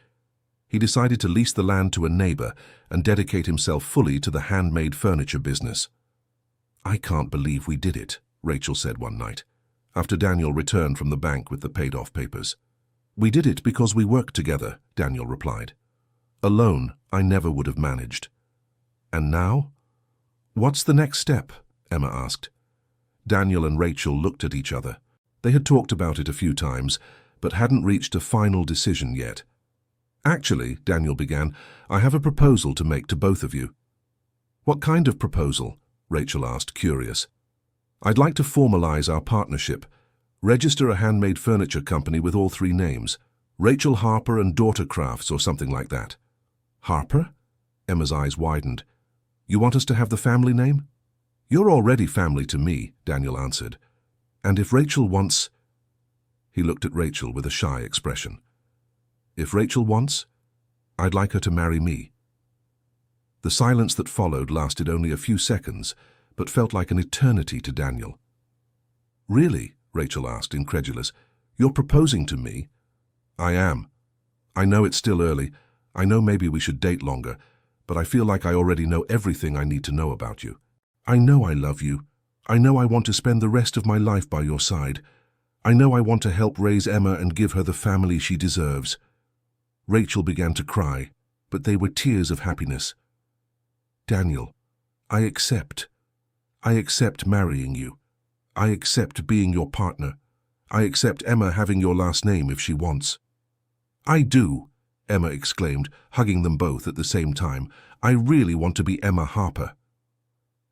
A: He decided to lease the land to a neighbor and dedicate himself fully to the handmade furniture business. I can't believe we did it, Rachel said one night, after Daniel returned from the bank with the paid-off papers. We did it because we worked together, Daniel replied. Alone, I never would have managed. And now? What's the next step? Emma asked. Daniel and Rachel looked at each other. They had talked about it a few times, but hadn't reached a final decision yet. Actually, Daniel began, I have a proposal to make to both of you. What kind of proposal? Rachel asked, curious. I'd like to formalize our partnership. Register a handmade furniture company with all 3 names. Rachel Harper and Daughter Crafts or something like that. Harper? Emma's eyes widened. You want us to have the family name? You're already family to me, Daniel answered. And if Rachel wants... He looked at Rachel with a shy expression. If Rachel wants, I'd like her to marry me. The silence that followed lasted only a few seconds, but felt like an eternity to Daniel. Really? Rachel asked, incredulous. You're proposing to me? I am. I know it's still early. I know maybe we should date longer, but I feel like I already know everything I need to know about you. I know I love you. I know I want to spend the rest of my life by your side. I know I want to help raise Emma and give her the family she deserves. Rachel began to cry, but they were tears of happiness. Daniel, I accept. I accept marrying you. I accept being your partner. I accept Emma having your last name if she wants. I do, Emma exclaimed, hugging them both at the same time. I really want to be Emma Harper.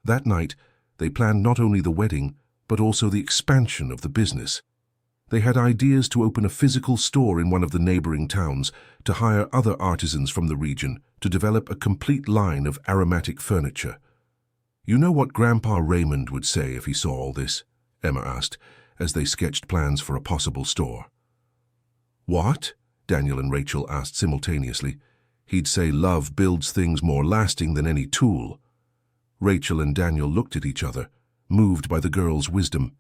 A: That night, they planned not only the wedding, but also the expansion of the business. They had ideas to open a physical store in one of the neighboring towns, to hire other artisans from the region, to develop a complete line of aromatic furniture. You know what Grandpa Raymond would say if he saw all this? Emma asked, as they sketched plans for a possible store. What? Daniel and Rachel asked simultaneously. He'd say love builds things more lasting than any tool. Rachel and Daniel looked at each other, moved by the girl's wisdom.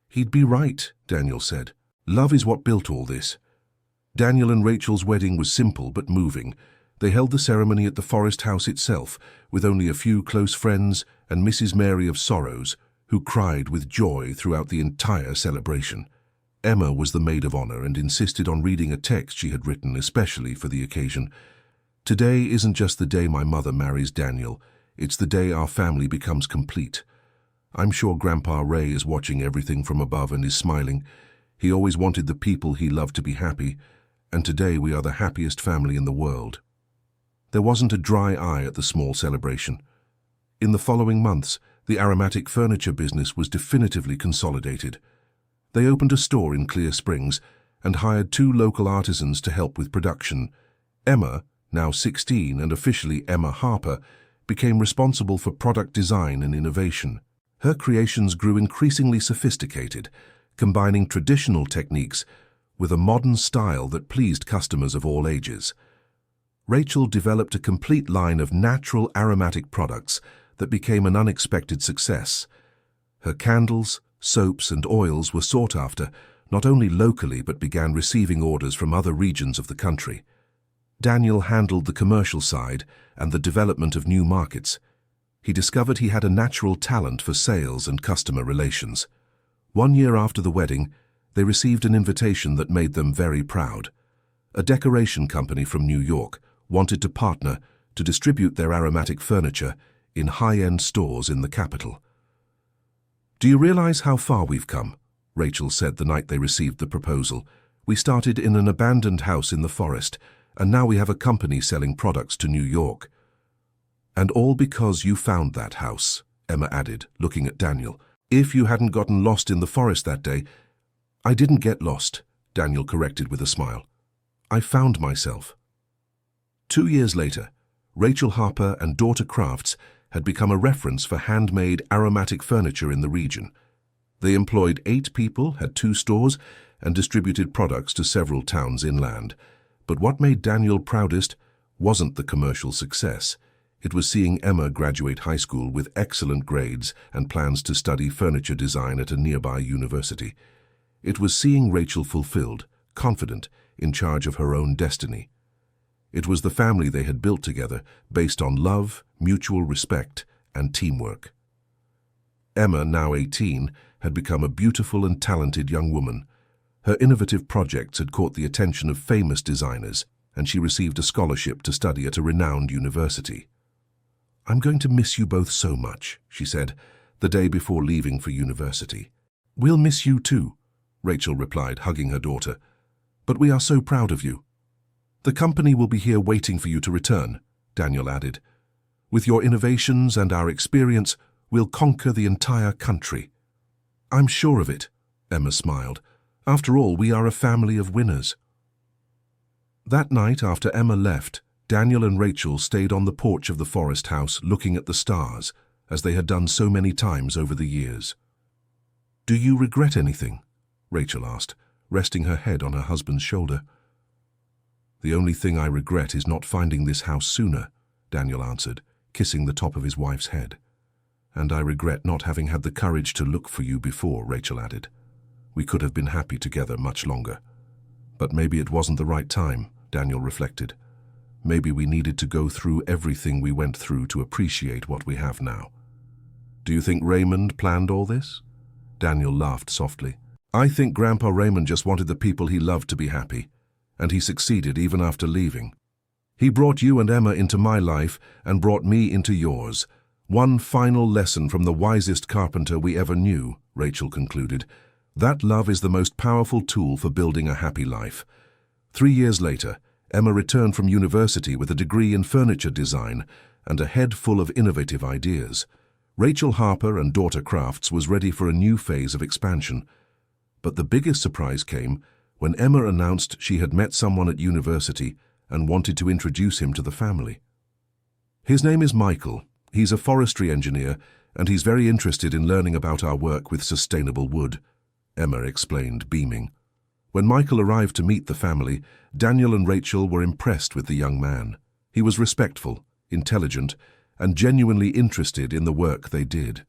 A: He'd be right, Daniel said. Love is what built all this. Daniel and Rachel's wedding was simple but moving. They held the ceremony at the forest house itself, with only a few close friends and Mrs. Mary of Sorrows, who cried with joy throughout the entire celebration. Emma was the maid of honor and insisted on reading a text she had written especially for the occasion. Today isn't just the day my mother marries Daniel, it's the day our family becomes complete. I'm sure Grandpa Ray is watching everything from above and is smiling. He always wanted the people he loved to be happy, and today we are the happiest family in the world. There wasn't a dry eye at the small celebration. In the following months, the aromatic furniture business was definitively consolidated. They opened a store in Clear Springs and hired 2 local artisans to help with production. Emma, now 16 and officially Emma Harper, became responsible for product design and innovation. Her creations grew increasingly sophisticated, combining traditional techniques with a modern style that pleased customers of all ages. Rachel developed a complete line of natural aromatic products that became an unexpected success. Her candles, soaps and oils were sought after, not only locally but began receiving orders from other regions of the country. Daniel handled the commercial side and the development of new markets. He discovered he had a natural talent for sales and customer relations. 1 year after the wedding, they received an invitation that made them very proud. A decoration company from New York wanted to partner to distribute their aromatic furniture in high-end stores in the capital. "Do you realize how far we've come?" Rachel said the night they received the proposal. "We started in an abandoned house in the forest, and now we have a company selling products to New York." "And all because you found that house," Emma added, looking at Daniel. "If you hadn't gotten lost in the forest that day—" "I didn't get lost," Daniel corrected with a smile. "I found myself." 2 years later, Rachel Harper and daughter Crafts had become a reference for handmade aromatic furniture in the region. They employed 8 people, had 2 stores, and distributed products to several towns inland. But what made Daniel proudest wasn't the commercial success. It was seeing Emma graduate high school with excellent grades and plans to study furniture design at a nearby university. It was seeing Rachel fulfilled, confident, in charge of her own destiny. It was the family they had built together, based on love, mutual respect, and teamwork. Emma, now 18, had become a beautiful and talented young woman. Her innovative projects had caught the attention of famous designers, and she received a scholarship to study at a renowned university. "I'm going to miss you both so much," she said, the day before leaving for university. "We'll miss you too," Rachel replied, hugging her daughter. "But we are so proud of you." "The company will be here waiting for you to return," Daniel added. "With your innovations and our experience, we'll conquer the entire country." "I'm sure of it," Emma smiled. "After all, we are a family of winners." That night, after Emma left, Daniel and Rachel stayed on the porch of the forest house looking at the stars, as they had done so many times over the years. "Do you regret anything?" Rachel asked, resting her head on her husband's shoulder. "The only thing I regret is not finding this house sooner," Daniel answered, kissing the top of his wife's head. "And I regret not having had the courage to look for you before," Rachel added. "We could have been happy together much longer. But maybe it wasn't the right time," Daniel reflected. "Maybe we needed to go through everything we went through to appreciate what we have now." "Do you think Raymond planned all this?" Daniel laughed softly. "I think Grandpa Raymond just wanted the people he loved to be happy, and he succeeded even after leaving. He brought you and Emma into my life and brought me into yours. One final lesson from the wisest carpenter we ever knew," Rachel concluded. "That love is the most powerful tool for building a happy life." 3 years later, Emma returned from university with a degree in furniture design and a head full of innovative ideas. Rachel Harper and daughter Crafts was ready for a new phase of expansion. But the biggest surprise came when Emma announced she had met someone at university and wanted to introduce him to the family. "His name is Michael. He's a forestry engineer, and he's very interested in learning about our work with sustainable wood," Emma explained, beaming. When Michael arrived to meet the family, Daniel and Rachel were impressed with the young man. He was respectful, intelligent, and genuinely interested in the work they did.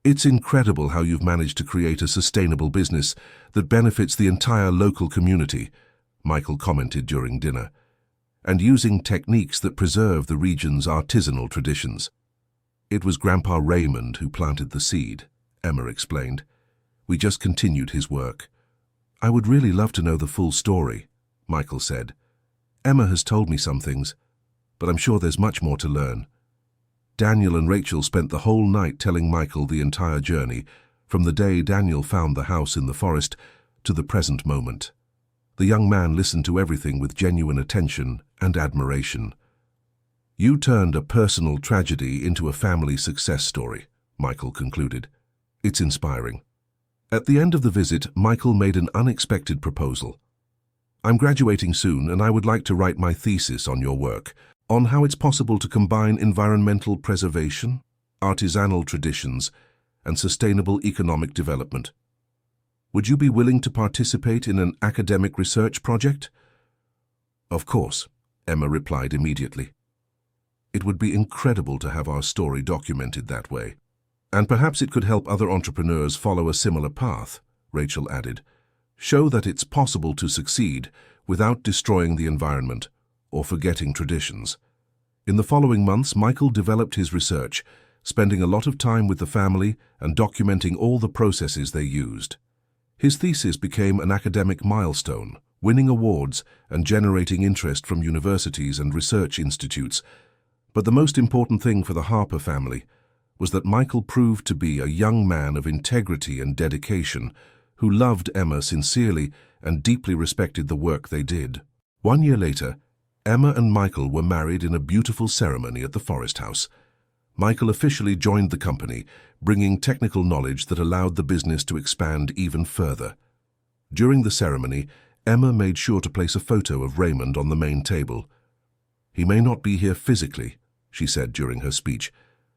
A: "It's incredible how you've managed to create a sustainable business that benefits the entire local community," Michael commented during dinner, "and using techniques that preserve the region's artisanal traditions." "It was Grandpa Raymond who planted the seed," Emma explained. "We just continued his work." "I would really love to know the full story," Michael said. "Emma has told me some things, but I'm sure there's much more to learn." Daniel and Rachel spent the whole night telling Michael the entire journey, from the day Daniel found the house in the forest to the present moment. The young man listened to everything with genuine attention and admiration. "You turned a personal tragedy into a family success story," Michael concluded. "It's inspiring." At the end of the visit, Michael made an unexpected proposal. "I'm graduating soon, and I would like to write my thesis on your work, on how it's possible to combine environmental preservation, artisanal traditions, and sustainable economic development. Would you be willing to participate in an academic research project?" "Of course," Emma replied immediately. "It would be incredible to have our story documented that way." And perhaps it could help other entrepreneurs follow a similar path, Rachel added. Show that it's possible to succeed without destroying the environment or forgetting traditions. In the following months, Michael developed his research, spending a lot of time with the family and documenting all the processes they used. His thesis became an academic milestone, winning awards and generating interest from universities and research institutes. But the most important thing for the Harper family was that Michael proved to be a young man of integrity and dedication who loved Emma sincerely and deeply respected the work they did. 1 year later, Emma and Michael were married in a beautiful ceremony at the Forest House. Michael officially joined the company, bringing technical knowledge that allowed the business to expand even further. During the ceremony, Emma made sure to place a photo of Raymond on the main table. "He may not be here physically," she said during her speech,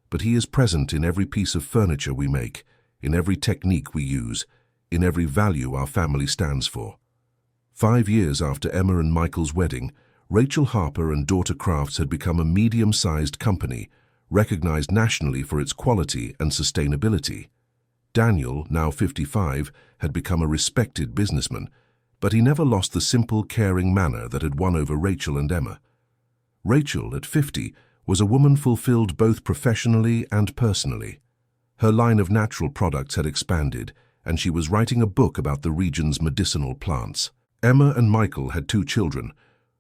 A: "but he is present in every piece of furniture we make, in every technique we use, in every value our family stands for." 5 years after Emma and Michael's wedding, Rachel Harper and Daughter Crafts had become a medium-sized company, recognized nationally for its quality and sustainability. Daniel, now 55, had become a respected businessman, but he never lost the simple, caring manner that had won over Rachel and Emma. Rachel, at 50, was a woman fulfilled both professionally and personally. Her line of natural products had expanded, and she was writing a book about the region's medicinal plants. Emma and Michael had 2 children,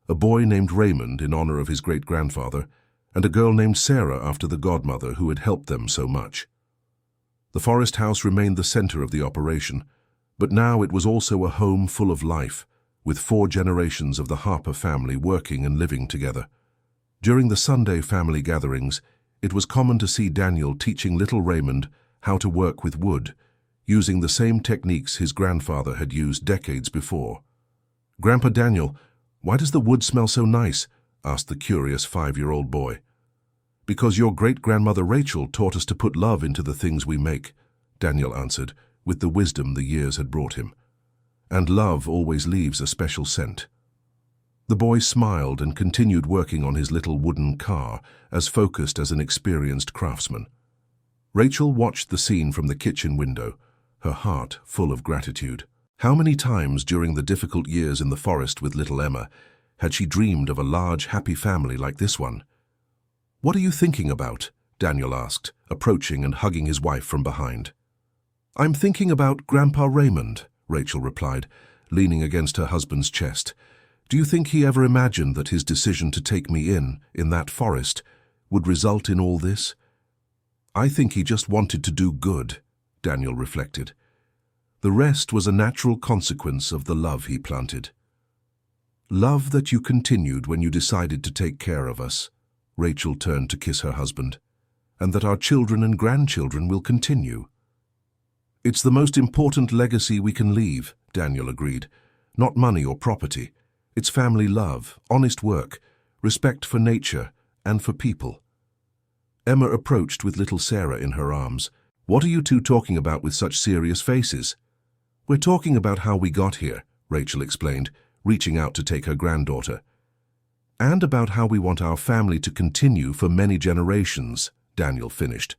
A: a boy named Raymond in honor of his great-grandfather, and a girl named Sarah after the godmother who had helped them so much. The Forest House remained the center of the operation, but now it was also a home full of life, with 4 generations of the Harper family working and living together. During the Sunday family gatherings, it was common to see Daniel teaching little Raymond how to work with wood, using the same techniques his grandfather had used decades before. "Grandpa Daniel, why does the wood smell so nice?" asked the curious 5-year-old boy. "Because your great-grandmother Rachel taught us to put love into the things we make," Daniel answered, with the wisdom the years had brought him. "And love always leaves a special scent." The boy smiled and continued working on his little wooden car, as focused as an experienced craftsman. Rachel watched the scene from the kitchen window, her heart full of gratitude. How many times during the difficult years in the forest with little Emma had she dreamed of a large, happy family like this one? "What are you thinking about?" Daniel asked, approaching and hugging his wife from behind. "I'm thinking about Grandpa Raymond," Rachel replied, leaning against her husband's chest. "Do you think he ever imagined that his decision to take me in that forest, would result in all this?" "I think he just wanted to do good," Daniel reflected. "The rest was a natural consequence of the love he planted." "Love that you continued when you decided to take care of us," Rachel turned to kiss her husband, "and that our children and grandchildren will continue." "It's the most important legacy we can leave," Daniel agreed. "Not money or property. It's family love, honest work, respect for nature and for people." Emma approached with little Sarah in her arms. "What are you two talking about with such serious faces?" "We're talking about how we got here," Rachel explained, reaching out to take her granddaughter. "And about how we want our family to continue for many generations," Daniel finished.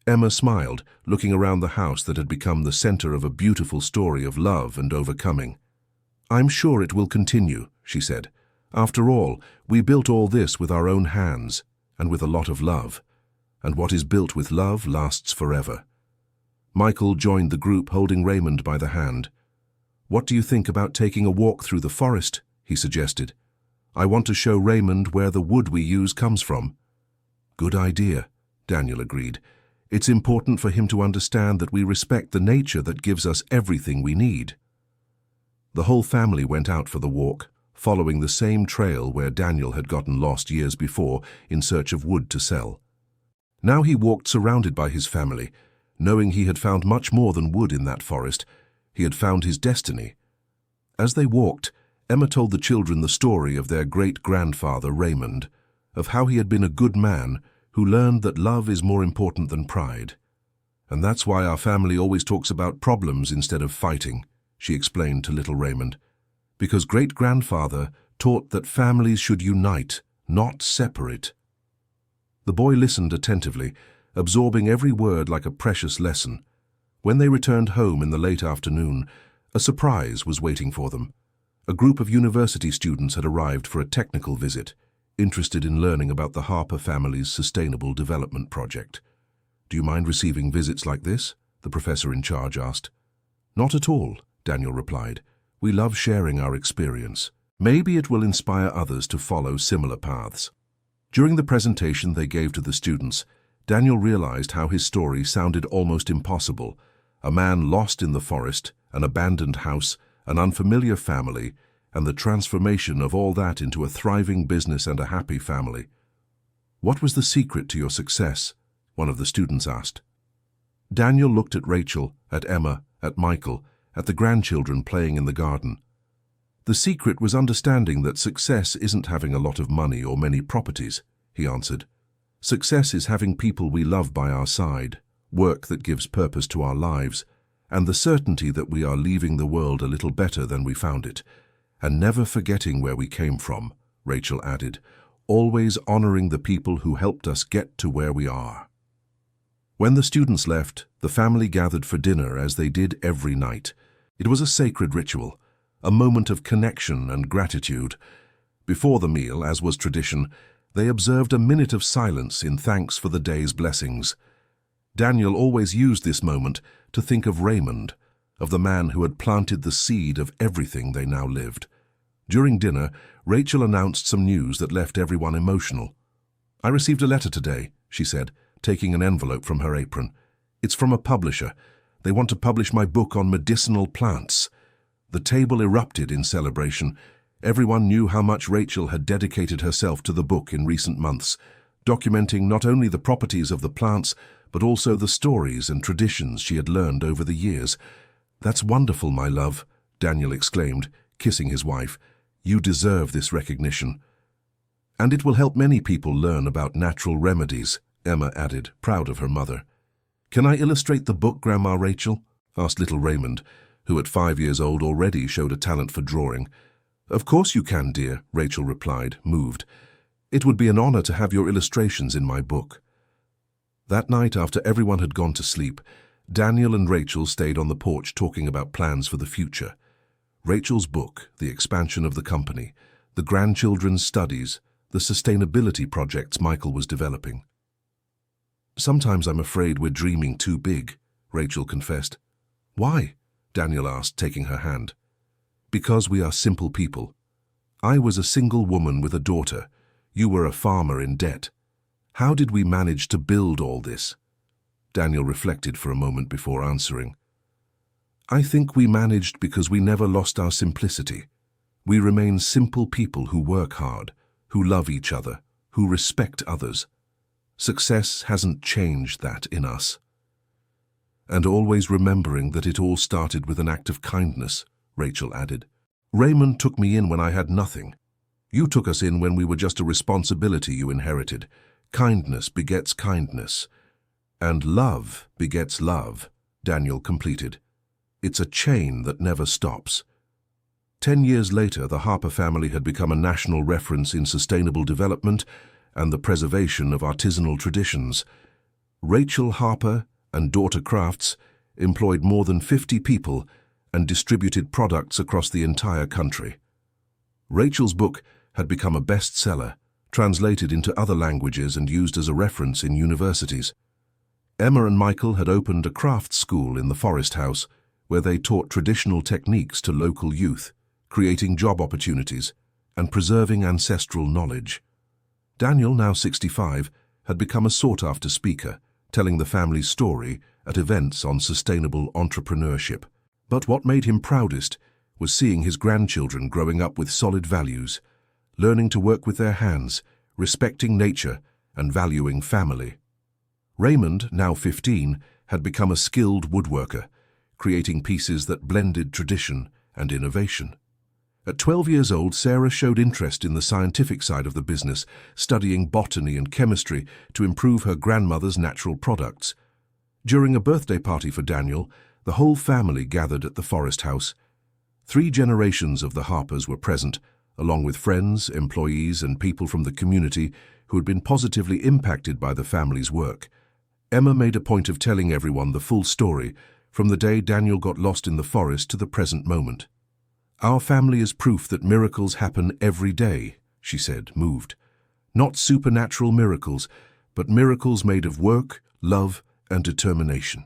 A: Emma smiled, looking around the house that had become the center of a beautiful story of love and overcoming. "I'm sure it will continue," she said. "After all, we built all this with our own hands and with a lot of love. And what is built with love lasts forever." Michael joined the group, holding Raymond by the hand. "What do you think about taking a walk through the forest?" he suggested. "I want to show Raymond where the wood we use comes from." "Good idea," Daniel agreed. "It's important for him to understand that we respect the nature that gives us everything we need." The whole family went out for the walk, following the same trail where Daniel had gotten lost years before in search of wood to sell. Now he walked surrounded by his family, knowing he had found much more than wood in that forest. He had found his destiny. As they walked, Emma told the children the story of their great-grandfather Raymond, of how he had been a good man who learned that love is more important than pride. "And that's why our family always talks about problems instead of fighting," she explained to little Raymond. "Because great-grandfather taught that families should unite, not separate." The boy listened attentively, absorbing every word like a precious lesson. When they returned home in the late afternoon, a surprise was waiting for them. A group of university students had arrived for a technical visit, interested in learning about the Harper family's sustainable development project. "Do you mind receiving visits like this?" the professor in charge asked. "Not at all," Daniel replied. "We love sharing our experience. Maybe it will inspire others to follow similar paths." During the presentation they gave to the students, Daniel realized how his story sounded almost impossible. A man lost in the forest, an abandoned house, an unfamiliar family, and the transformation of all that into a thriving business and a happy family. "What was the secret to your success?" one of the students asked. Daniel looked at Rachel, at Emma, at Michael, at the grandchildren playing in the garden. "The secret was understanding that success isn't having a lot of money or many properties," he answered. "Success is having people we love by our side, work that gives purpose to our lives, and the certainty that we are leaving the world a little better than we found it, and never forgetting where we came from," Rachel added, "always honoring the people who helped us get to where we are." When the students left, the family gathered for dinner as they did every night. It was a sacred ritual, a moment of connection and gratitude. Before the meal, as was tradition, they observed a minute of silence in thanks for the day's blessings. Daniel always used this moment to think of Raymond, of the man who had planted the seed of everything they now lived. During dinner, Rachel announced some news that left everyone emotional. "I received a letter today," she said, taking an envelope from her apron. "It's from a publisher. They want to publish my book on medicinal plants." The table erupted in celebration. Everyone knew how much Rachel had dedicated herself to the book in recent months, documenting not only the properties of the plants, but also the stories and traditions she had learned over the years. "That's wonderful, my love," Daniel exclaimed, kissing his wife. "You deserve this recognition." "And it will help many people learn about natural remedies," Emma added, proud of her mother. "Can I illustrate the book, Grandma Rachel?" asked little Raymond, who at 5 years old already showed a talent for drawing. "Of course you can, dear," Rachel replied, moved. "It would be an honor to have your illustrations in my book." That night, after everyone had gone to sleep, Daniel and Rachel stayed on the porch talking about plans for the future. Rachel's book, the expansion of the company, the grandchildren's studies, the sustainability projects Michael was developing. "Sometimes I'm afraid we're dreaming too big," Rachel confessed. "Why?" Daniel asked, taking her hand. "Because we are simple people. I was a single woman with a daughter. You were a farmer in debt. How did we manage to build all this?" Daniel reflected for a moment before answering. "I think we managed because we never lost our simplicity. We remain simple people who work hard, who love each other, who respect others. Success hasn't changed that in us." "And always remembering that it all started with an act of kindness," Rachel added. "Raymond took me in when I had nothing. You took us in when we were just a responsibility you inherited. Kindness begets kindness. And love begets love," Daniel completed. "It's a chain that never stops." 10 years later, the Harper family had become a national reference in sustainable development and the preservation of artisanal traditions. Rachel Harper and Daughter Crafts employed more than 50 people and distributed products across the entire country. Rachel's book had become a bestseller, translated into other languages and used as a reference in universities. Emma and Michael had opened a crafts school in the Forest House, where they taught traditional techniques to local youth, creating job opportunities and preserving ancestral knowledge. Daniel, now 65, had become a sought-after speaker, telling the family's story at events on sustainable entrepreneurship. But what made him proudest was seeing his grandchildren growing up with solid values, learning to work with their hands, respecting nature, and valuing family. Raymond, now 15, had become a skilled woodworker, creating pieces that blended tradition and innovation. At 12 years old, Sarah showed interest in the scientific side of the business, studying botany and chemistry to improve her grandmother's natural products. During a birthday party for Daniel, the whole family gathered at the Forest House. 3 generations of the Harpers were present, along with friends, employees, and people from the community who had been positively impacted by the family's work. Emma made a point of telling everyone the full story, from the day Daniel got lost in the forest to the present moment. "Our family is proof that miracles happen every day," she said, moved. "Not supernatural miracles, but miracles made of work, love, and determination."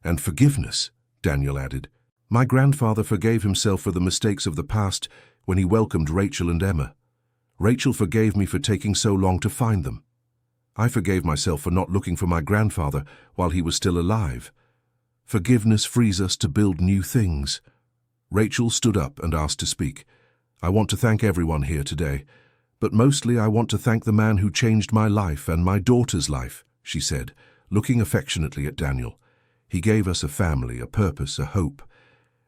A: "And forgiveness," Daniel added. "My grandfather forgave himself for the mistakes of the past when he welcomed Rachel and Emma. Rachel forgave me for taking so long to find them. I forgave myself for not looking for my grandfather while he was still alive. Forgiveness frees us to build new things." Rachel stood up and asked to speak. "I want to thank everyone here today, but mostly I want to thank the man who changed my life and my daughter's life," she said, looking affectionately at Daniel. "He gave us a family, a purpose, a hope,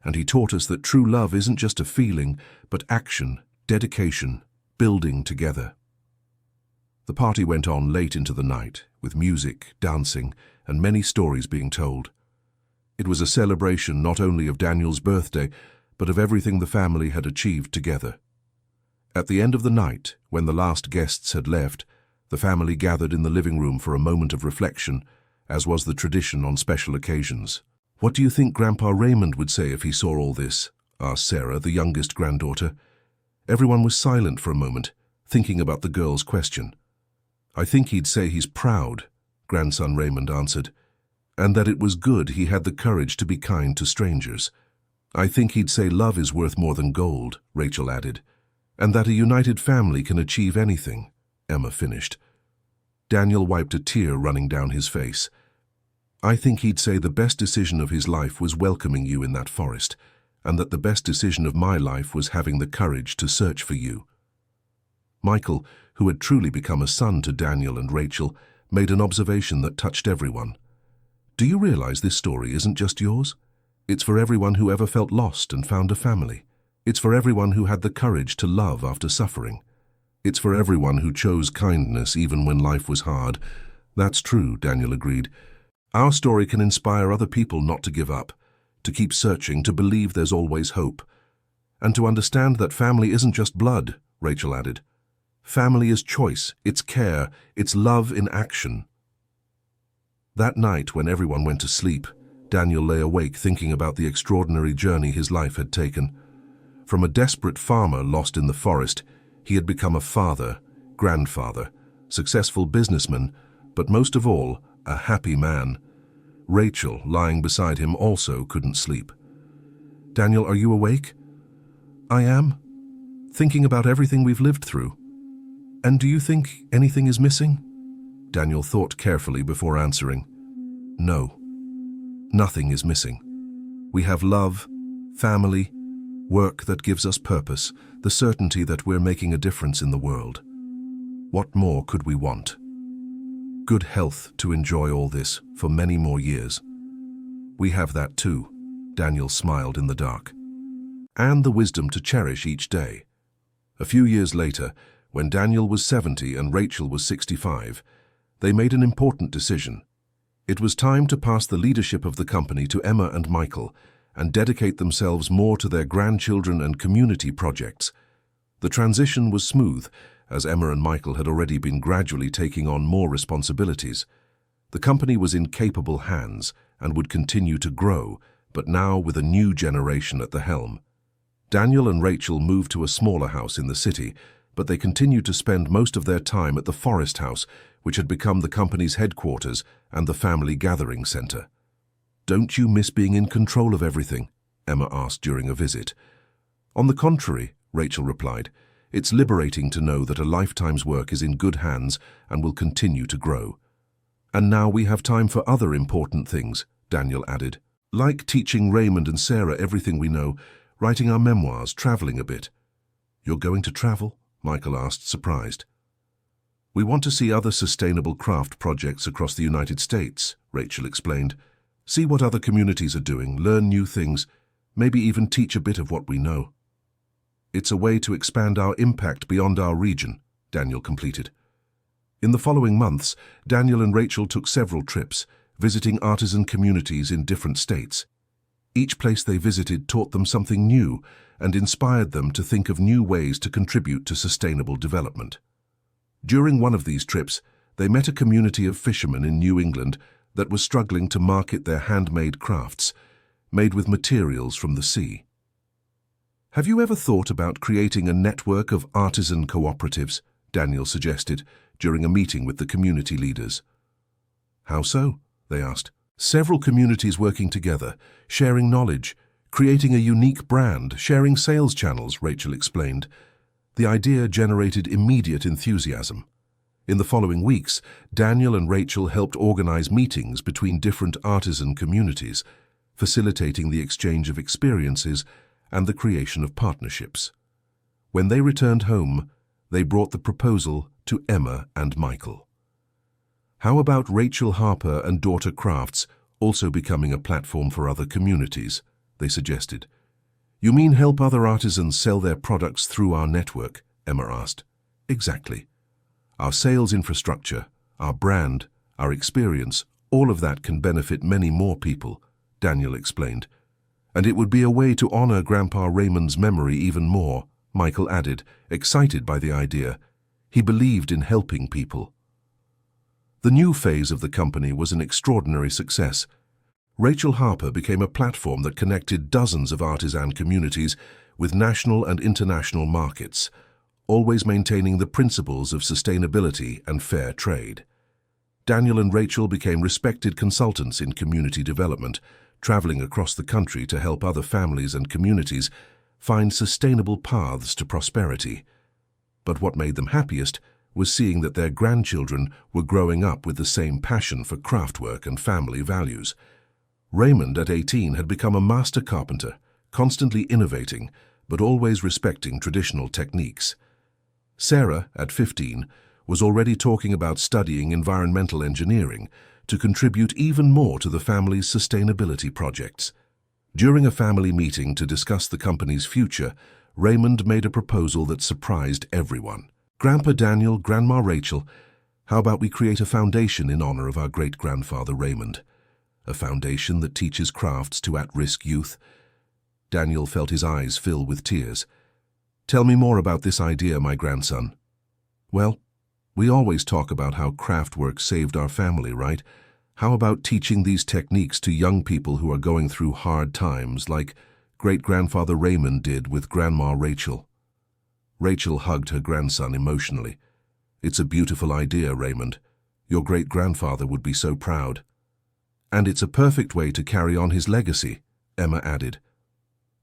A: and he taught us that true love isn't just a feeling, but action, dedication, building together." The party went on late into the night, with music, dancing, and many stories being told. It was a celebration not only of Daniel's birthday, but of everything the family had achieved together. At the end of the night, when the last guests had left, the family gathered in the living room for a moment of reflection, as was the tradition on special occasions. "What do you think Grandpa Raymond would say if he saw all this?" asked Sarah, the youngest granddaughter. Everyone was silent for a moment, thinking about the girl's question. "I think he'd say he's proud," grandson Raymond answered, "and that it was good he had the courage to be kind to strangers." "I think he'd say love is worth more than gold," Rachel added, "and that a united family can achieve anything," Emma finished. Daniel wiped a tear running down his face. "I think he'd say the best decision of his life was welcoming you in that forest, and that the best decision of my life was having the courage to search for you." Michael, who had truly become a son to Daniel and Rachel, made an observation that touched everyone. "Do you realize this story isn't just yours? It's for everyone who ever felt lost and found a family. It's for everyone who had the courage to love after suffering. It's for everyone who chose kindness even when life was hard." "That's true," Daniel agreed. "Our story can inspire other people not to give up, to keep searching, to believe there's always hope. And to understand that family isn't just blood," Rachel added. "Family is choice, it's care, it's love in action." That night, when everyone went to sleep, Daniel lay awake thinking about the extraordinary journey his life had taken. From a desperate farmer lost in the forest, he had become a father, grandfather, successful businessman, but most of all, a happy man. Rachel, lying beside him, also couldn't sleep. "Daniel, are you awake?" "I am. Thinking about everything we've lived through. And do you think anything is missing?" Daniel thought carefully before answering. "No. Nothing is missing. We have love, family, work that gives us purpose, the certainty that we're making a difference in the world. What more could we want? Good health to enjoy all this for many more years. We have that too," Daniel smiled in the dark. "And the wisdom to cherish each day." A few years later, when Daniel was 70 and Rachel was 65, they made an important decision. It was time to pass the leadership of the company to Emma and Michael and dedicate themselves more to their grandchildren and community projects. The transition was smooth, as Emma and Michael had already been gradually taking on more responsibilities. The company was in capable hands and would continue to grow, but now with a new generation at the helm. Daniel and Rachel moved to a smaller house in the city, but they continued to spend most of their time at the Forest House, which had become the company's headquarters and the family gathering center. "Don't you miss being in control of everything?" Emma asked during a visit. "On the contrary," Rachel replied, "it's liberating to know that a lifetime's work is in good hands and will continue to grow." "And now we have time for other important things," Daniel added, "like teaching Raymond and Sarah everything we know, writing our memoirs, traveling a bit." "You're going to travel?" Michael asked, surprised. "We want to see other sustainable craft projects across the United States," Rachel explained. "See what other communities are doing, learn new things, maybe even teach a bit of what we know." "It's a way to expand our impact beyond our region," Daniel completed. In the following months, Daniel and Rachel took several trips, visiting artisan communities in different states. Each place they visited taught them something new and inspired them to think of new ways to contribute to sustainable development. During one of these trips, they met a community of fishermen in New England that was struggling to market their handmade crafts, made with materials from the sea. "Have you ever thought about creating a network of artisan cooperatives?" Daniel suggested during a meeting with the community leaders. "How so?" they asked. "Several communities working together, sharing knowledge, creating a unique brand, sharing sales channels," Rachel explained. The idea generated immediate enthusiasm. In the following weeks, Daniel and Rachel helped organize meetings between different artisan communities, facilitating the exchange of experiences and the creation of partnerships. When they returned home, they brought the proposal to Emma and Michael. "How about Rachel Harper and Daughter Crafts also becoming a platform for other communities?" they suggested. "You mean help other artisans sell their products through our network?" Emma asked. "Exactly. Our sales infrastructure, our brand, our experience, all of that can benefit many more people," Daniel explained. "And it would be a way to honor Grandpa Raymond's memory even more," Michael added, excited by the idea. He believed in helping people. The new phase of the company was an extraordinary success. Rachel Harper became a platform that connected dozens of artisan communities with national and international markets, always maintaining the principles of sustainability and fair trade. Daniel and Rachel became respected consultants in community development, traveling across the country to help other families and communities find sustainable paths to prosperity. But what made them happiest was seeing that their grandchildren were growing up with the same passion for craftwork and family values. Raymond, at 18, had become a master carpenter, constantly innovating, but always respecting traditional techniques. Sarah, at 15, was already talking about studying environmental engineering to contribute even more to the family's sustainability projects. During a family meeting to discuss the company's future, Raymond made a proposal that surprised everyone. "Grandpa Daniel, Grandma Rachel, how about we create a foundation in honor of our great-grandfather Raymond? A foundation that teaches crafts to at-risk youth?" Daniel felt his eyes fill with tears. "Tell me more about this idea, my grandson." "Well, we always talk about how craft work saved our family, right? How about teaching these techniques to young people who are going through hard times, like great-grandfather Raymond did with Grandma Rachel?" Rachel hugged her grandson emotionally. "It's a beautiful idea, Raymond. Your great-grandfather would be so proud." "And it's a perfect way to carry on his legacy," Emma added.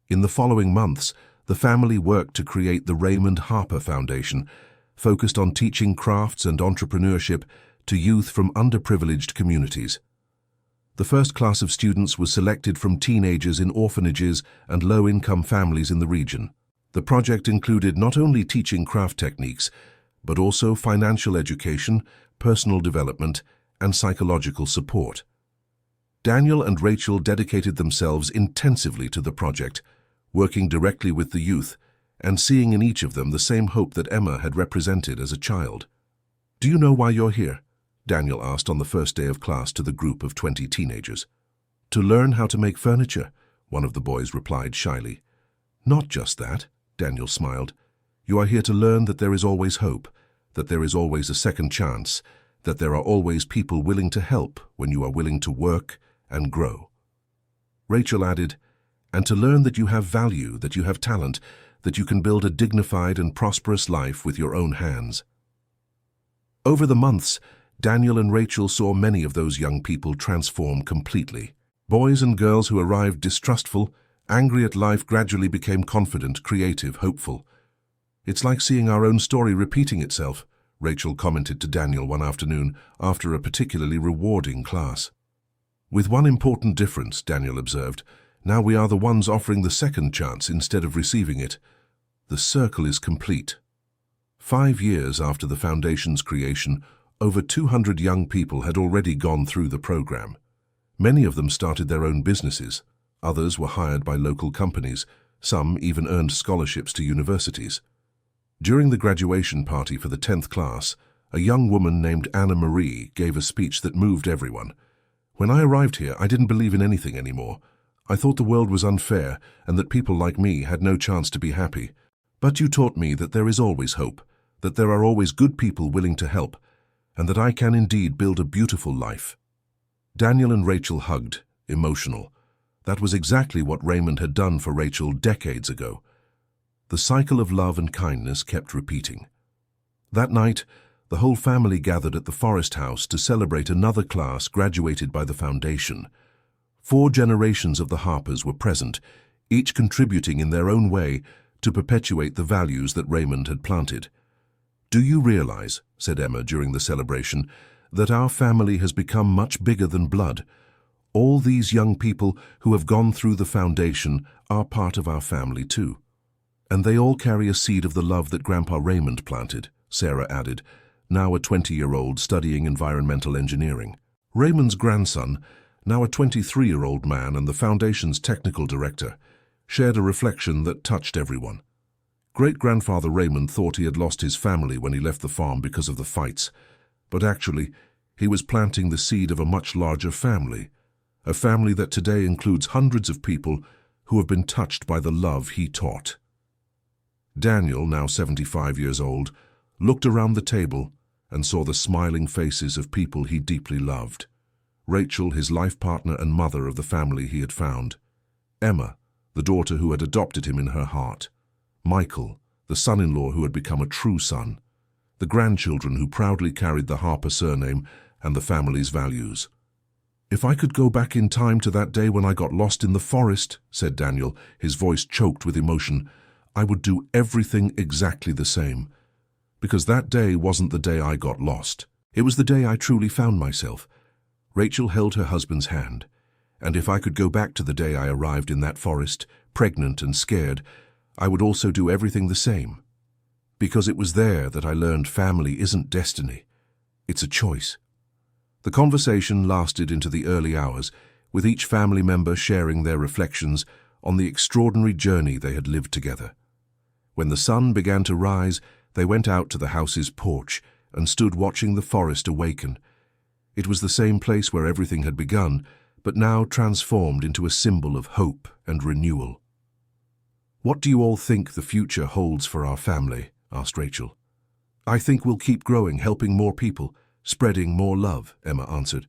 A: In the following months, the family worked to create the Raymond Harper Foundation, focused on teaching crafts and entrepreneurship to youth from underprivileged communities. The first class of students was selected from teenagers in orphanages and low-income families in the region. The project included not only teaching craft techniques, but also financial education, personal development, and psychological support. Daniel and Rachel dedicated themselves intensively to the project, working directly with the youth and seeing in each of them the same hope that Emma had represented as a child. "Do you know why you're here?" Daniel asked on the first day of class to the group of 20 teenagers. "To learn how to make furniture," one of the boys replied shyly. "Not just that," Daniel smiled. "You are here to learn that there is always hope, that there is always a second chance, that there are always people willing to help when you are willing to work and grow." Rachel added, "And to learn that you have value, that you have talent, that you can build a dignified and prosperous life with your own hands." Over the months, Daniel and Rachel saw many of those young people transform completely. Boys and girls who arrived distrustful, angry at life gradually became confident, creative, hopeful. "It's like seeing our own story repeating itself," Rachel commented to Daniel one afternoon after a particularly rewarding class. "With one important difference," Daniel observed. "Now we are the ones offering the second chance instead of receiving it. The circle is complete." 5 years after the foundation's creation, over 200 young people had already gone through the program. Many of them started their own businesses. Others were hired by local companies. Some even earned scholarships to universities. During the graduation party for the 10th class, a young woman named Anna Marie gave a speech that moved everyone. "When I arrived here, I didn't believe in anything anymore. I thought the world was unfair and that people like me had no chance to be happy. But you taught me that there is always hope, that there are always good people willing to help. and that I can indeed build a beautiful life." Daniel and Rachel hugged, emotional. That was exactly what Raymond had done for Rachel decades ago. The cycle of love and kindness kept repeating. That night, the whole family gathered at the Forest House to celebrate another class graduated by the foundation. 4 generations of the Harpers were present, each contributing in their own way to perpetuate the values that Raymond had planted. "Do you realize," said Emma during the celebration, "that our family has become much bigger than blood? All these young people who have gone through the foundation are part of our family too. And they all carry a seed of the love that Grandpa Raymond planted," Sarah added, now a 20-year-old studying environmental engineering. Raymond's grandson, now a 23-year-old man and the foundation's technical director, shared a reflection that touched everyone. Great-grandfather Raymond thought he had lost his family when he left the farm because of the fights, but actually, he was planting the seed of a much larger family, a family that today includes hundreds of people who have been touched by the love he taught. Daniel, now 75 years old, looked around the table and saw the smiling faces of people he deeply loved. Rachel, his life partner and mother of the family he had found. Emma, the daughter who had adopted him in her heart. Michael, the son-in-law who had become a true son. The grandchildren who proudly carried the Harper surname and the family's values. "If I could go back in time to that day when I got lost in the forest," said Daniel, his voice choked with emotion, "I would do everything exactly the same. Because that day wasn't the day I got lost. It was the day I truly found myself." Rachel held her husband's hand. "And if I could go back to the day I arrived in that forest, pregnant and scared, I would also do everything the same. Because it was there that I learned family isn't destiny. It's a choice." The conversation lasted into the early hours, with each family member sharing their reflections on the extraordinary journey they had lived together. When the sun began to rise, they went out to the house's porch and stood watching the forest awaken. It was the same place where everything had begun, but now transformed into a symbol of hope and renewal. "What do you all think the future holds for our family?" asked Rachel. "I think we'll keep growing, helping more people, spreading more love," Emma answered.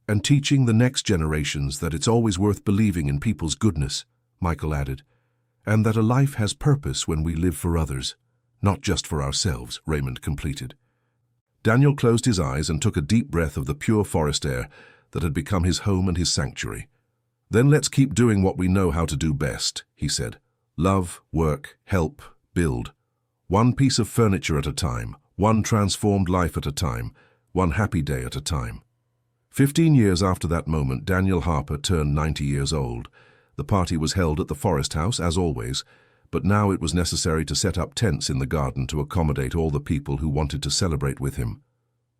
A: "And teaching the next generations that it's always worth believing in people's goodness," Michael added. "And that a life has purpose when we live for others, not just for ourselves," Raymond completed. Daniel closed his eyes and took a deep breath of the pure forest air that had become his home and his sanctuary. "Then let's keep doing what we know how to do best," he said. "Love, work, help, build. One piece of furniture at a time, one transformed life at a time, one happy day at a time." 15 years after that moment, Daniel Harper turned 90 years old. The party was held at the Forest House, as always, but now it was necessary to set up tents in the garden to accommodate all the people who wanted to celebrate with him.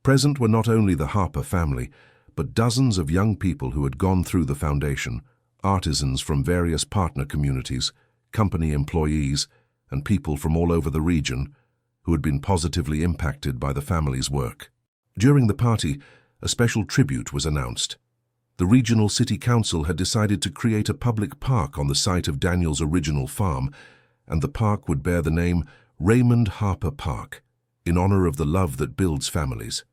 A: Present were not only the Harper family, but dozens of young people who had gone through the foundation, artisans from various partner communities, company employees, and people from all over the region who had been positively impacted by the family's work. During the party, a special tribute was announced. The regional city council had decided to create a public park on the site of Daniel's original farm, and the park would bear the name Raymond Harper Park, in honor of the love that builds families.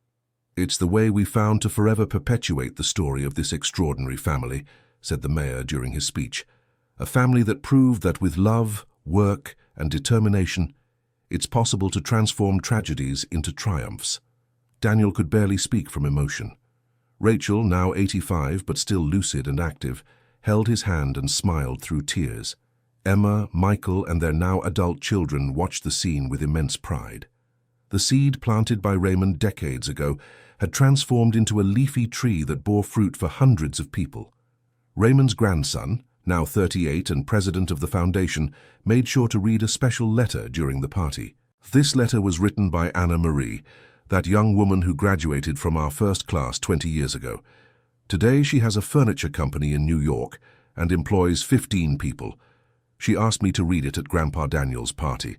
A: "It's the way we found to forever perpetuate the story of this extraordinary family," said the mayor during his speech. "A family that proved that with love, work, and determination, it's possible to transform tragedies into triumphs." Daniel could barely speak from emotion. Rachel, now 85 but still lucid and active, held his hand and smiled through tears. Emma, Michael, and their now adult children watched the scene with immense pride. The seed planted by Raymond decades ago had transformed into a leafy tree that bore fruit for hundreds of people. Raymond's grandson, now 38 and president of the foundation, made sure to read a special letter during the party. This letter was written by Anna Marie, that young woman who graduated from our first class 20 years ago. Today she has a furniture company in New York and employs 15 people. She asked me to read it at Grandpa Daniel's party.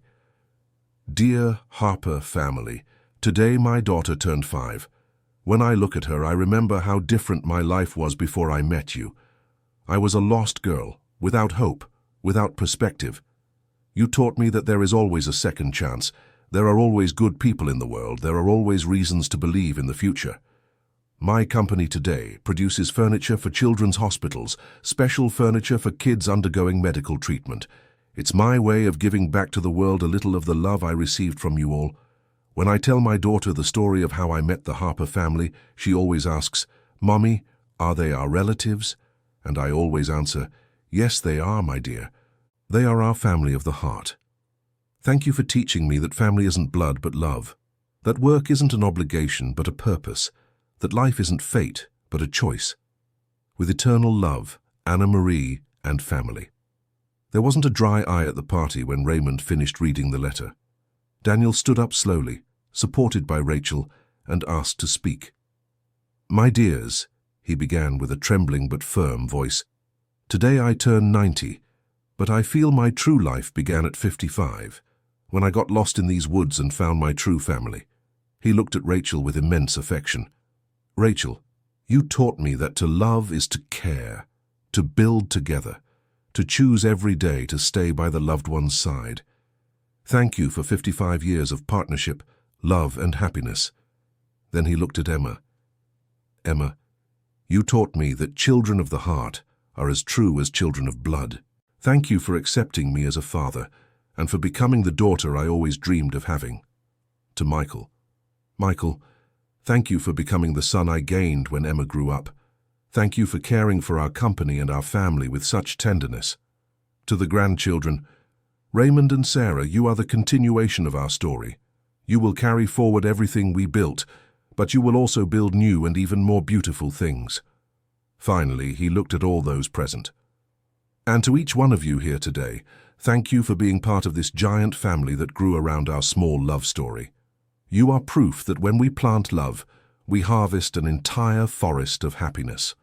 A: "Dear Harper family, today my daughter turned 5. When I look at her, I remember how different my life was before I met you. I was a lost girl, without hope, without perspective. You taught me that there is always a second chance, There are always good people in the world. There are always reasons to believe in the future. My company today produces furniture for children's hospitals, special furniture for kids undergoing medical treatment. It's my way of giving back to the world a little of the love I received from you all. When I tell my daughter the story of how I met the Harper family, she always asks, "Mommy, are they our relatives?" And I always answer, "Yes, they are, my dear. They are our family of the heart." Thank you for teaching me that family isn't blood but love, that work isn't an obligation but a purpose, that life isn't fate but a choice. With eternal love, Anna Marie and family. There wasn't a dry eye at the party when Raymond finished reading the letter. Daniel stood up slowly, supported by Rachel, and asked to speak. "My dears," he began with a trembling but firm voice, "today I turn 90, but I feel my true life began at 55, when I got lost in these woods and found my true family." He looked at Rachel with immense affection. "Rachel, you taught me that to love is to care, to build together, to choose every day to stay by the loved one's side. Thank you for 55 years of partnership, love and happiness." Then he looked at Emma. "Emma, you taught me that children of the heart are as true as children of blood. Thank you for accepting me as a father and for becoming the daughter I always dreamed of having." To Michael. "Michael, thank you for becoming the son I gained when Emma grew up. Thank you for caring for our company and our family with such tenderness." To the grandchildren, "Raymond and Sarah, you are the continuation of our story. You will carry forward everything we built, but you will also build new and even more beautiful things." Finally, he looked at all those present. "And to each one of you here today, thank you for being part of this giant family that grew around our small love story. You are proof that when we plant love, we harvest an entire forest of happiness."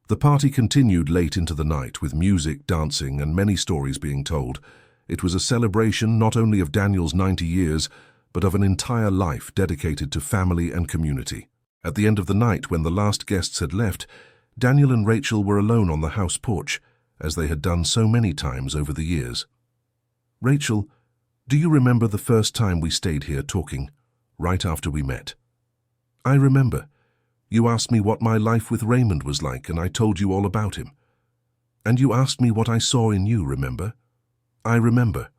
A: The party continued late into the night with music, dancing, and many stories being told. It was a celebration not only of Daniel's 90 years, but of an entire life dedicated to family and community. At the end of the night, when the last guests had left, Daniel and Rachel were alone on the house porch, as they had done so many times over the years. "Rachel, do you remember the first time we stayed here talking, right after we met?" "I remember. You asked me what my life with Raymond was like, and I told you all about him. And you asked me what I saw in you, remember?" "I remember."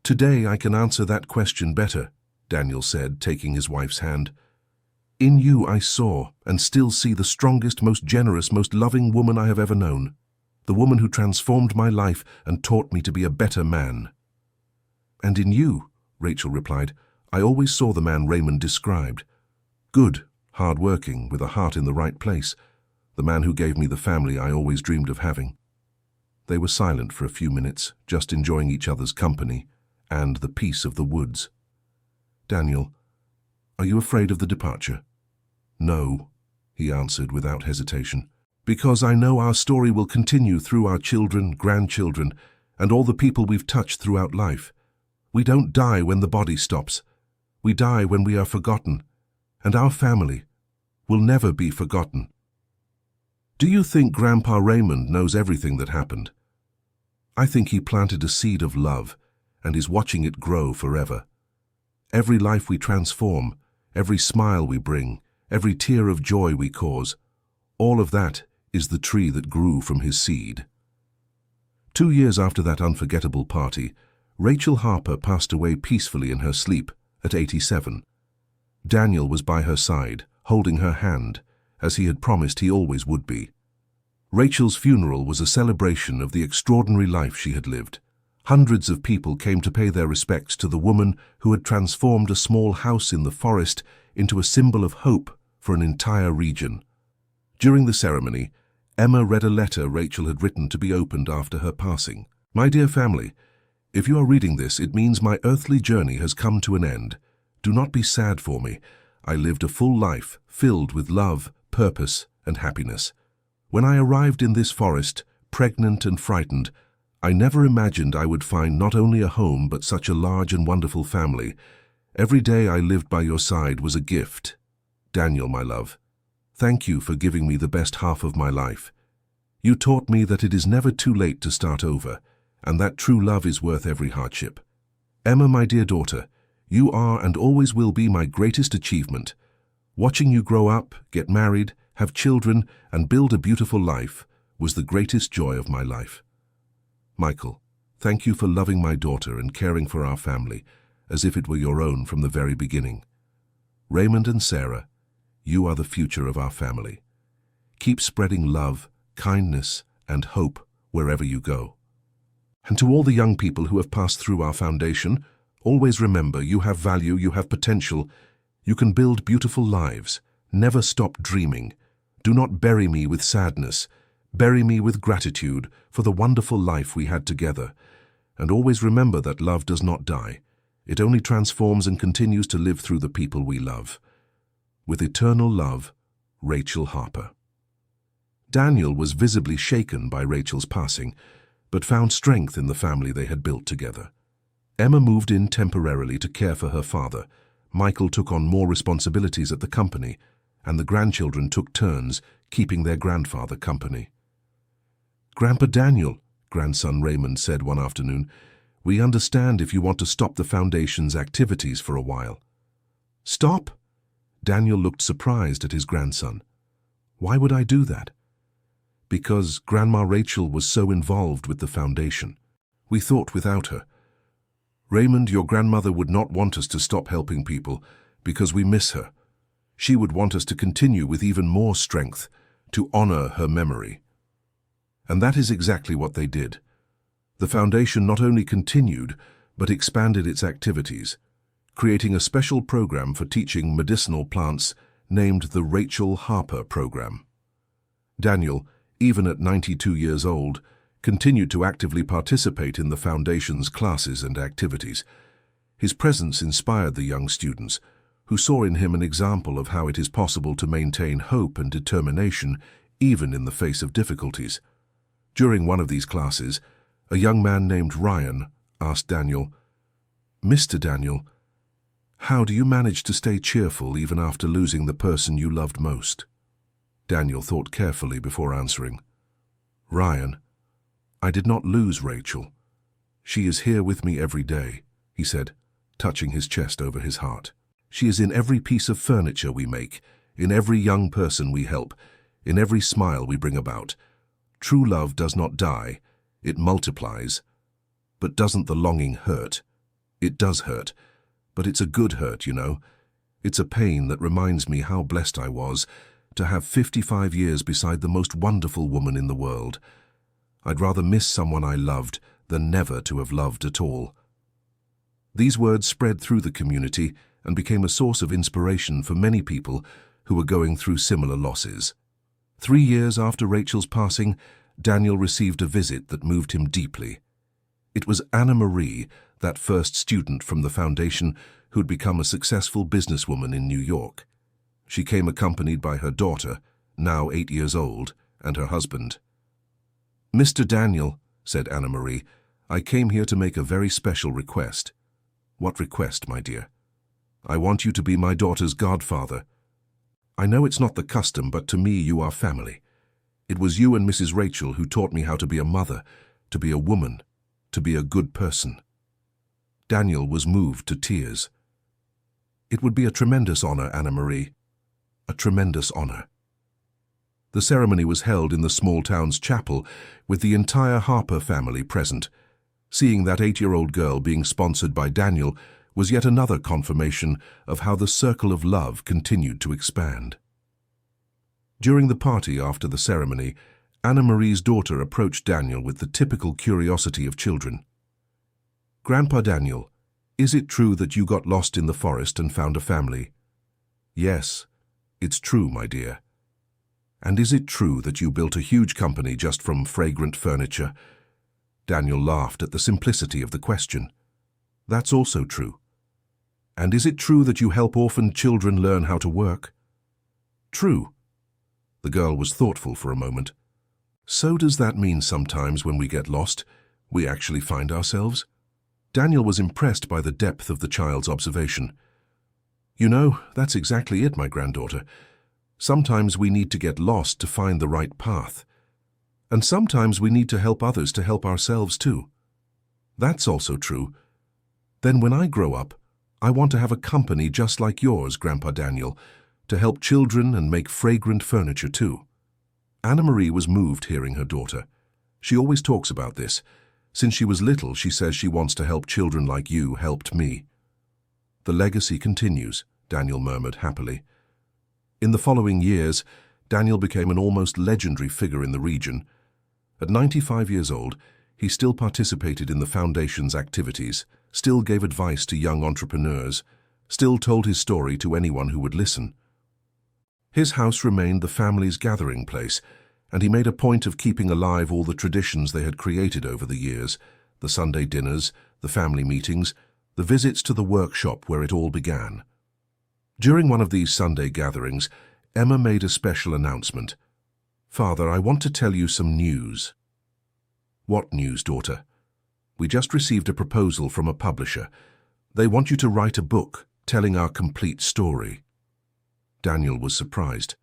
A: "Today I can answer that question better," Daniel said, taking his wife's hand. "In you I saw and still see the strongest, most generous, most loving woman I have ever known. The woman who transformed my life and taught me to be a better man." "And in you," Rachel replied, "I always saw the man Raymond described. Good, hard-working, with a heart in the right place. The man who gave me the family I always dreamed of having." They were silent for a few minutes, just enjoying each other's company and the peace of the woods. "Daniel, are you afraid of the departure?" "No," he answered without hesitation, "because I know our story will continue through our children, grandchildren, and all the people we've touched throughout life. We don't die when the body stops. We die when we are forgotten, and our family will never be forgotten." "Do you think Grandpa Raymond knows everything that happened?" "I think he planted a seed of love and is watching it grow forever. Every life we transform, every smile we bring, every tear of joy we cause, all of that is the tree that grew from his seed." 2 years after that unforgettable party, Rachel Harper passed away peacefully in her sleep at 87. Daniel was by her side, holding her hand, as he had promised he always would be. Rachel's funeral was a celebration of the extraordinary life she had lived. Hundreds of people came to pay their respects to the woman who had transformed a small house in the forest into a symbol of hope for an entire region. During the ceremony, Emma read a letter Rachel had written to be opened after her passing. "My dear family, if you are reading this, it means my earthly journey has come to an end. Do not be sad for me. I lived a full life filled with love, purpose, and happiness. When I arrived in this forest, pregnant and frightened, I never imagined I would find not only a home but such a large and wonderful family. Every day I lived by your side was a gift. Daniel, my love, thank you for giving me the best half of my life. You taught me that it is never too late to start over, and that true love is worth every hardship. Emma, my dear daughter, you are and always will be my greatest achievement. Watching you grow up, get married, have children, and build a beautiful life was the greatest joy of my life. Michael, thank you for loving my daughter and caring for our family as if it were your own from the very beginning. Raymond and Sarah, you are the future of our family. Keep spreading love, kindness, and hope wherever you go. And to all the young people who have passed through our foundation, always remember you have value, you have potential, you can build beautiful lives. Never stop dreaming. Do not bury me with sadness. Bury me with gratitude for the wonderful life we had together. And always remember that love does not die. It only transforms and continues to live through the people we love. With eternal love, Rachel Harper. Daniel was visibly shaken by Rachel's passing, but found strength in the family they had built together. Emma moved in temporarily to care for her father. Michael took on more responsibilities at the company, and the grandchildren took turns keeping their grandfather company. "Grandpa Daniel," grandson Raymond said one afternoon, "we understand if you want to stop the foundation's activities for a while." "Stop?" Daniel looked surprised at his grandson. "Why would I do that?" "Because Grandma Rachel was so involved with the foundation. We thought without her. Raymond, your grandmother would not want us to stop helping people because we miss her. She would want us to continue with even more strength, to honor her memory." And that is exactly what they did. The foundation not only continued, but expanded its activities, creating a special program for teaching medicinal plants named the Rachel Harper Program. Daniel, even at 92 years old, continued to actively participate in the Foundation's classes and activities. His presence inspired the young students, who saw in him an example of how it is possible to maintain hope and determination even in the face of difficulties. During one of these classes, a young man named Ryan asked Daniel, "Mr. Daniel, how do you manage to stay cheerful even after losing the person you loved most?" Daniel thought carefully before answering. "Ryan, I did not lose Rachel. She is here with me every day," he said, touching his chest over his heart. "She is in every piece of furniture we make, in every young person we help, in every smile we bring about. True love does not die, it multiplies. But doesn't the longing hurt? It does hurt, but it's a good hurt, you know. It's a pain that reminds me how blessed I was to have 55 years beside the most wonderful woman in the world. I'd rather miss someone I loved than never to have loved at all." These words spread through the community and became a source of inspiration for many people who were going through similar losses. 3 years after Rachel's passing, Daniel received a visit that moved him deeply. It was Anna Marie, that first student from the foundation who'd become a successful businesswoman in New York. She came accompanied by her daughter, now 8 years old, and her husband. "Mr. Daniel," said Anna Marie, "I came here to make a very special request." "What request, my dear?" "I want you to be my daughter's godfather. I know it's not the custom, but to me you are family. It was you and Mrs. Rachel who taught me how to be a mother, to be a woman, to be a good person." Daniel was moved to tears. "It would be a tremendous honor, Anna Marie. A tremendous honor." The ceremony was held in the small town's chapel with the entire Harper family present. Seeing that 8-year-old girl being sponsored by Daniel was yet another confirmation of how the circle of love continued to expand. During the party after the ceremony, Anna Marie's daughter approached Daniel with the typical curiosity of children. "Grandpa Daniel, is it true that you got lost in the forest and found a family?" "Yes, it's true, my dear." "And is it true that you built a huge company just from fragrant furniture?" Daniel laughed at the simplicity of the question. "That's also true." "And is it true that you help orphaned children learn how to work?" "True." The girl was thoughtful for a moment. "So does that mean sometimes when we get lost, we actually find ourselves?" Daniel was impressed by the depth of the child's observation. "You know, that's exactly it, my granddaughter. Sometimes we need to get lost to find the right path. And sometimes we need to help others to help ourselves too." "That's also true. Then when I grow up, I want to have a company just like yours, Grandpa Daniel, to help children and make fragrant furniture too. Anna Marie was moved hearing her daughter. She always talks about this. Since she was little, she says she wants to help children like you helped me. The legacy continues, Daniel murmured happily. In the following years, Daniel became an almost legendary figure in the region. At 95 years old, he still participated in the foundation's activities, still gave advice to young entrepreneurs, still told his story to anyone who would listen. His house remained the family's gathering place, and he made a point of keeping alive all the traditions they had created over the years, the Sunday dinners, the family meetings, the visits to the workshop where it all began. During one of these Sunday gatherings, Emma made a special announcement. "Father, I want to tell you some news." "What news, daughter?" "We just received a proposal from a publisher. They want you to write a book telling our complete story." Daniel was surprised.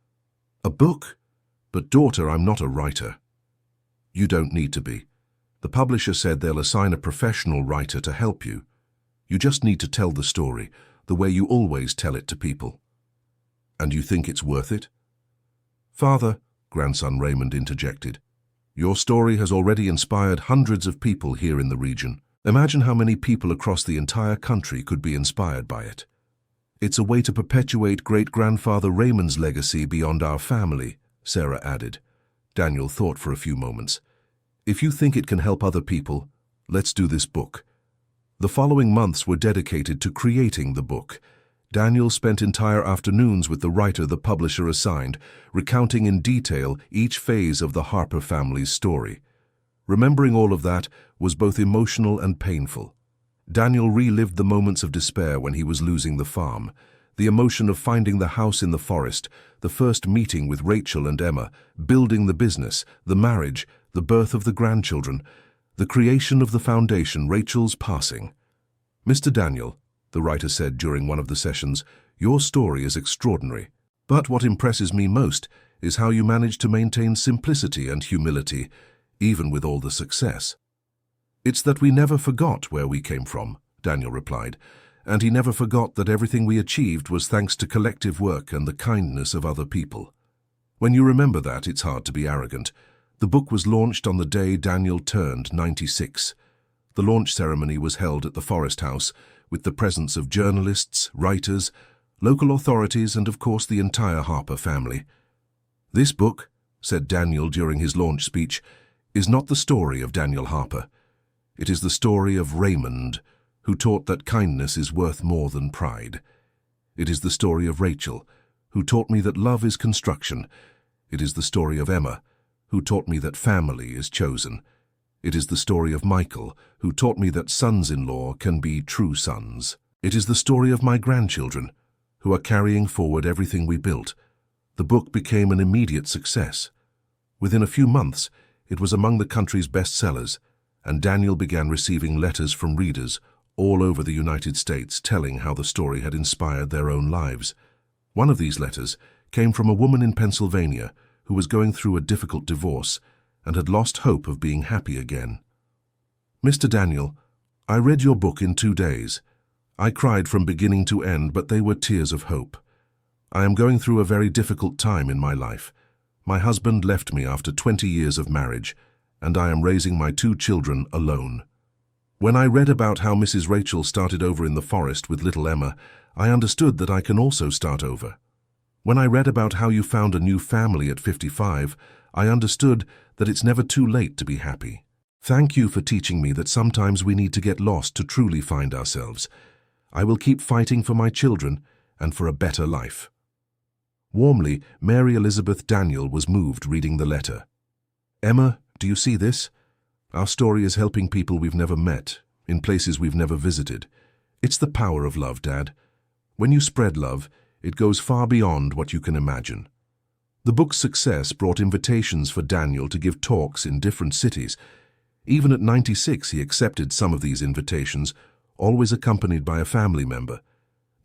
A: "A book? But daughter, I'm not a writer." "You don't need to be. The publisher said they'll assign a professional writer to help you. You just need to tell the story, the way you always tell it to people." "And you think it's worth it?" "Father," grandson Raymond interjected, "your story has already inspired hundreds of people here in the region. Imagine how many people across the entire country could be inspired by it. It's a way to perpetuate great-grandfather Raymond's legacy beyond our family," Sarah added. Daniel thought for a few moments. "If you think it can help other people, let's do this book." The following months were dedicated to creating the book. Daniel spent entire afternoons with the writer the publisher assigned, recounting in detail each phase of the Harper family's story. Remembering all of that was both emotional and painful. Daniel relived the moments of despair when he was losing the farm, the emotion of finding the house in the forest, the first meeting with Rachel and Emma, building the business, the marriage, the birth of the grandchildren, the creation of the foundation, Rachel's passing. "Mr. Daniel," the writer said during one of the sessions, "your story is extraordinary. But what impresses me most is how you managed to maintain simplicity and humility, even with all the success." "It's that we never forgot where we came from," Daniel replied, "and he never forgot that everything we achieved was thanks to collective work and the kindness of other people. When you remember that, it's hard to be arrogant. The book was launched on the day Daniel turned 96. The launch ceremony was held at the Forest House, with the presence of journalists, writers, local authorities, and of course the entire Harper family. "This book," said Daniel during his launch speech, "is not the story of Daniel Harper. It is the story of Raymond, who taught that kindness is worth more than pride. It is the story of Rachel, who taught me that love is construction. It is the story of Emma, who taught me that family is chosen. It is the story of Michael, who taught me that sons-in-law can be true sons. It is the story of my grandchildren, who are carrying forward everything we built." The book became an immediate success. Within a few months, it was among the country's bestsellers, and Daniel began receiving letters from readers all over the United States telling how the story had inspired their own lives. One of these letters came from a woman in Pennsylvania who was going through a difficult divorce and had lost hope of being happy again. "Mr. Daniel, I read your book in 2 days. I cried from beginning to end, but they were tears of hope. I am going through a very difficult time in my life. My husband left me after 20 years of marriage, and I am raising my 2 children alone. When I read about how Mrs. Rachel started over in the forest with little Emma, I understood that I can also start over. When I read about how you found a new family at 55, I understood that it's never too late to be happy. Thank you for teaching me that sometimes we need to get lost to truly find ourselves. I will keep fighting for my children and for a better life." Warmly, Mary Elizabeth Daniel was moved reading the letter. "Emma, do you see this? Our story is helping people we've never met, in places we've never visited. It's the power of love, Dad. When you spread love, it goes far beyond what you can imagine." The book's success brought invitations for Daniel to give talks in different cities. Even at 96, he accepted some of these invitations, always accompanied by a family member.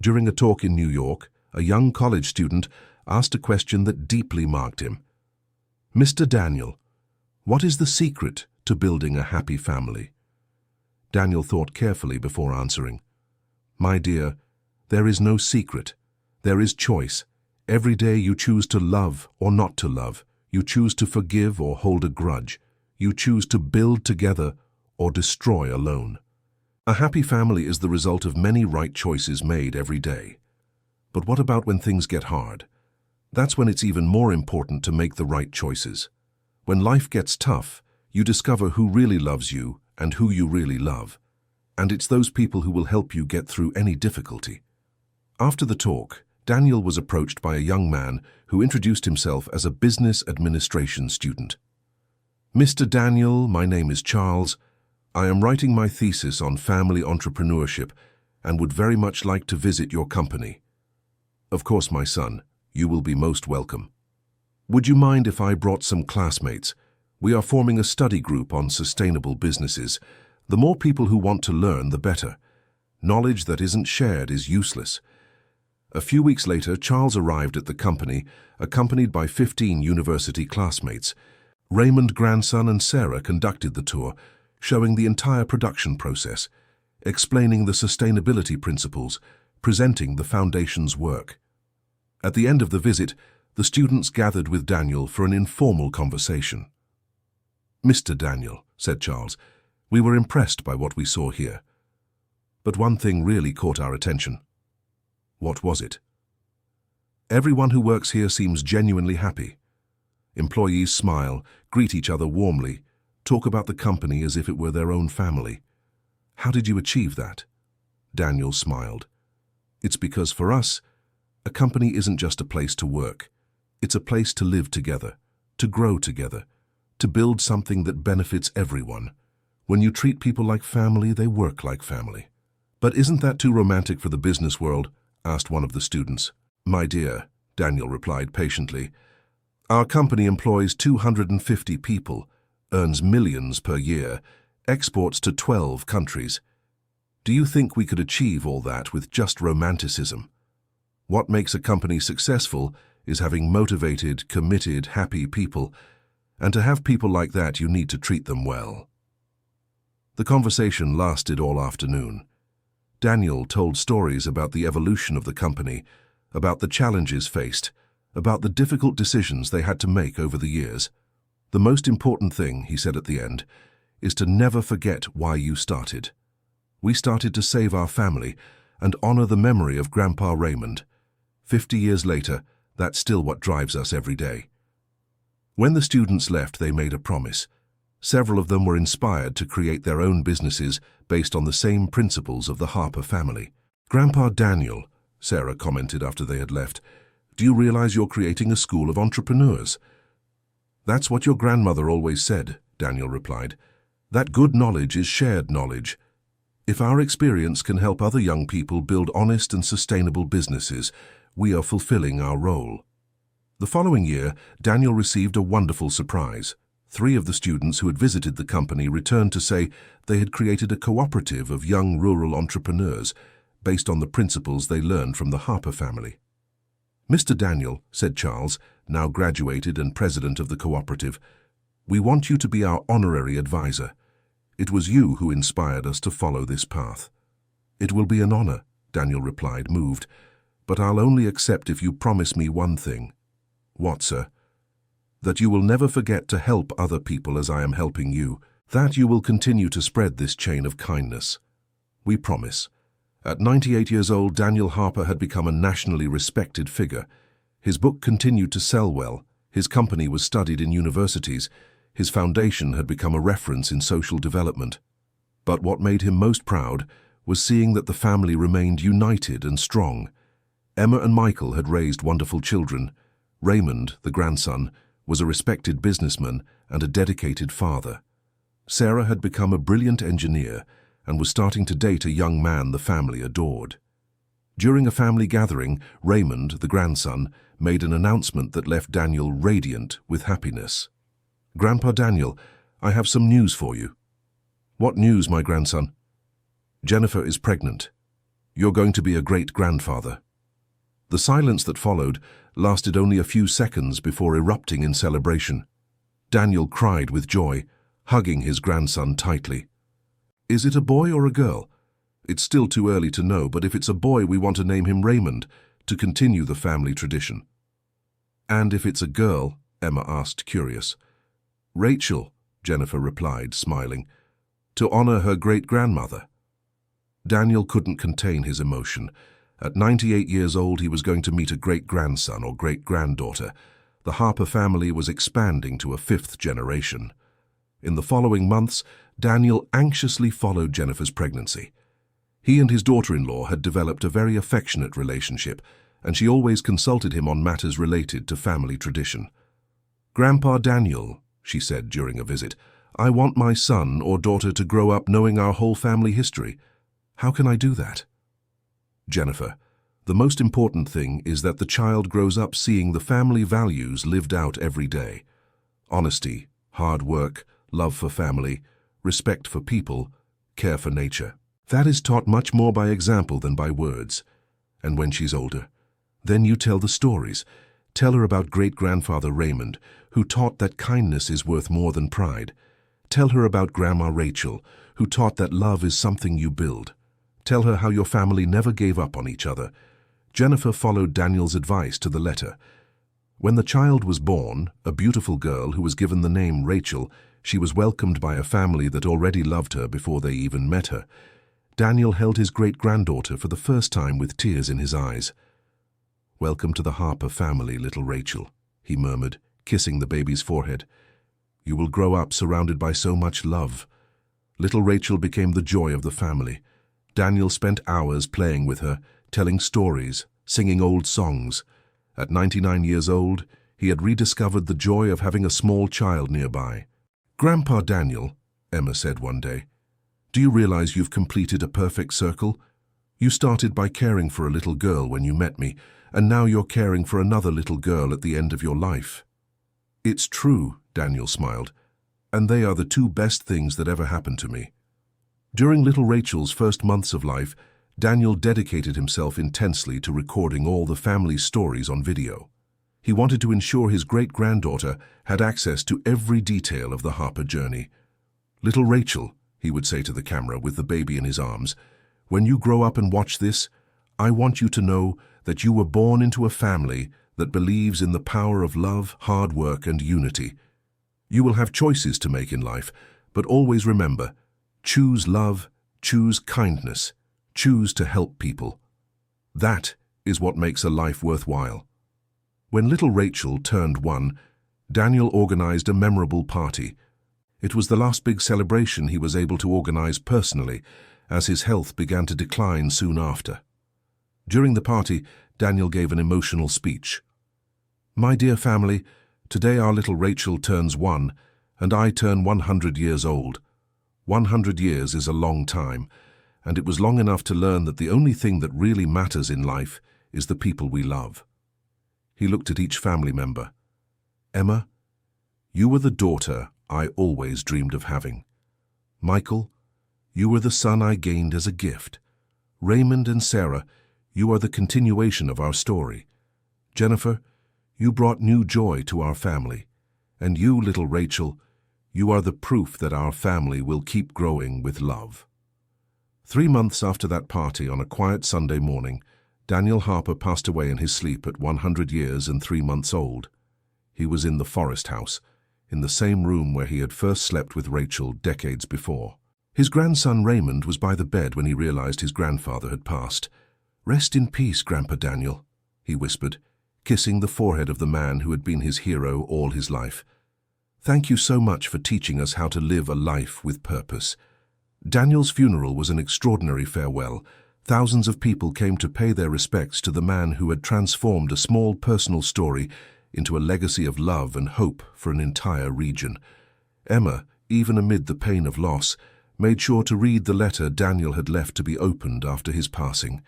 A: During a talk in New York, a young college student asked a question that deeply marked him. "Mr. Daniel, what is the secret to building a happy family?" Daniel thought carefully before answering. My dear, there is no secret. There is choice. Every day you choose to love or not to love. You choose to forgive or hold a grudge. You choose to build together or destroy alone. A happy family is the result of many right choices made every day. But what about when things get hard? That's when it's even more important to make the right choices. When life gets tough, you discover who really loves you and who you really love. And it's those people who will help you get through any difficulty. After the talk, Daniel was approached by a young man who introduced himself as a business administration student. Mr. Daniel, my name is Charles. I am writing my thesis on family entrepreneurship and would very much like to visit your company. Of course, my son, you will be most welcome. Would you mind if I brought some classmates? We are forming a study group on sustainable businesses. The more people who want to learn, the better. Knowledge that isn't shared is useless. A few weeks later, Charles arrived at the company, accompanied by 15 university classmates. Raymond, grandson, and Sarah conducted the tour, showing the entire production process, explaining the sustainability principles, presenting the foundation's work. At the end of the visit, the students gathered with Daniel for an informal conversation. Mr. Daniel, said Charles, we were impressed by what we saw here. But one thing really caught our attention. What was it? Everyone who works here seems genuinely happy. Employees smile, greet each other warmly, talk about the company as if it were their own family. How did you achieve that? Daniel smiled. It's because for us, a company isn't just a place to work. It's a place to live together, to grow together, to build something that benefits everyone. When you treat people like family, they work like family. But isn't that too romantic for the business world? Asked one of the students. My dear, Daniel replied patiently, our company employs 250 people, earns millions per year, exports to 12 countries. Do you think we could achieve all that with just romanticism? What makes a company successful is having motivated, committed, happy people, and to have people like that, you need to treat them well. The conversation lasted all afternoon. Daniel told stories about the evolution of the company, about the challenges faced, about the difficult decisions they had to make over the years. The most important thing, he said at the end, is to never forget why you started. We started to save our family and honor the memory of Grandpa Raymond. 50 years later, that's still what drives us every day. When the students left, they made a promise. Several of them were inspired to create their own businesses based on the same principles of the Harper family. Grandpa Daniel, Sarah commented after they had left, do you realize you're creating a school of entrepreneurs? That's what your grandmother always said, Daniel replied. That good knowledge is shared knowledge. If our experience can help other young people build honest and sustainable businesses, we are fulfilling our role. The following year, Daniel received a wonderful surprise. 3 of the students who had visited the company returned to say they had created a cooperative of young rural entrepreneurs based on the principles they learned from the Harper family. Mr. Daniel, said Charles, now graduated and president of the cooperative, we want you to be our honorary advisor. It was you who inspired us to follow this path. It will be an honor, Daniel replied, moved, but I'll only accept if you promise me one thing. What, sir? That you will never forget to help other people as I am helping you, that you will continue to spread this chain of kindness. We promise. At 98 years old, Daniel Harper had become a nationally respected figure. His book continued to sell well, his company was studied in universities, his foundation had become a reference in social development. But what made him most proud was seeing that the family remained united and strong. Emma and Michael had raised wonderful children. Raymond, the grandson, was a respected businessman and a dedicated father. Sarah had become a brilliant engineer and was starting to date a young man the family adored. During a family gathering, Raymond, the grandson, made an announcement that left Daniel radiant with happiness. Grandpa Daniel, I have some news for you. What news, my grandson? Jennifer is pregnant. You're going to be a great-grandfather. The silence that followed lasted only a few seconds before erupting in celebration. Daniel cried with joy, hugging his grandson tightly. Is it a boy or a girl? It's still too early to know, but if it's a boy, we want to name him Raymond, to continue the family tradition. And if it's a girl? Emma asked, curious. Rachel, Jennifer replied, smiling, to honor her great-grandmother. Daniel couldn't contain his emotion. At 98 years old, he was going to meet a great-grandson or great-granddaughter. The Harper family was expanding to a fifth generation. In the following months, Daniel anxiously followed Jennifer's pregnancy. He and his daughter-in-law had developed a very affectionate relationship, and she always consulted him on matters related to family tradition. "Grandpa Daniel," she said during a visit, "I want my son or daughter to grow up knowing our whole family history. How can I do that?" Jennifer, the most important thing is that the child grows up seeing the family values lived out every day. Honesty, hard work, love for family, respect for people, care for nature. That is taught much more by example than by words. And when she's older, then you tell the stories. Tell her about great-grandfather Raymond, who taught that kindness is worth more than pride. Tell her about Grandma Rachel, who taught that love is something you build. Tell her how your family never gave up on each other. Jennifer followed Daniel's advice to the letter. When the child was born, a beautiful girl who was given the name Rachel, she was welcomed by a family that already loved her before they even met her. Daniel held his great-granddaughter for the first time with tears in his eyes. "Welcome to the Harper family, little Rachel," he murmured, kissing the baby's forehead. "You will grow up surrounded by so much love." Little Rachel became the joy of the family. Daniel spent hours playing with her, telling stories, singing old songs. At 99 years old, he had rediscovered the joy of having a small child nearby. "Grandpa Daniel," Emma said one day, "do you realize you've completed a perfect circle? You started by caring for a little girl when you met me, and now you're caring for another little girl at the end of your life." "It's true," Daniel smiled, "and they are the two best things that ever happened to me." During little Rachel's first months of life, Daniel dedicated himself intensely to recording all the family's stories on video. He wanted to ensure his great-granddaughter had access to every detail of the Harper journey. "Little Rachel," he would say to the camera with the baby in his arms, "when you grow up and watch this, I want you to know that you were born into a family that believes in the power of love, hard work, and unity. You will have choices to make in life, but always remember, choose love, choose kindness, choose to help people. That is what makes a life worthwhile." When little Rachel turned 1, Daniel organized a memorable party. It was the last big celebration he was able to organize personally, as his health began to decline soon after. During the party, Daniel gave an emotional speech. "My dear family, today our little Rachel turns 1, and I turn 100 years old. 100 years is a long time, and it was long enough to learn that the only thing that really matters in life is the people we love." He looked at each family member. "Emma, you were the daughter I always dreamed of having. Michael, you were the son I gained as a gift. Raymond and Sarah, you are the continuation of our story. Jennifer, you brought new joy to our family. And you, little Rachel, you are the proof that our family will keep growing with love." 3 months after that party, on a quiet Sunday morning, Daniel Harper passed away in his sleep at 100 years and 3 months old. He was in the Forest House, in the same room where he had first slept with Rachel decades before. His grandson Raymond was by the bed when he realized his grandfather had passed. "Rest in peace, Grandpa Daniel," he whispered, kissing the forehead of the man who had been his hero all his life. "Thank you so much for teaching us how to live a life with purpose." Daniel's funeral was an extraordinary farewell. Thousands of people came to pay their respects to the man who had transformed a small personal story into a legacy of love and hope for an entire region. Emma, even amid the pain of loss, made sure to read the letter Daniel had left to be opened after his passing.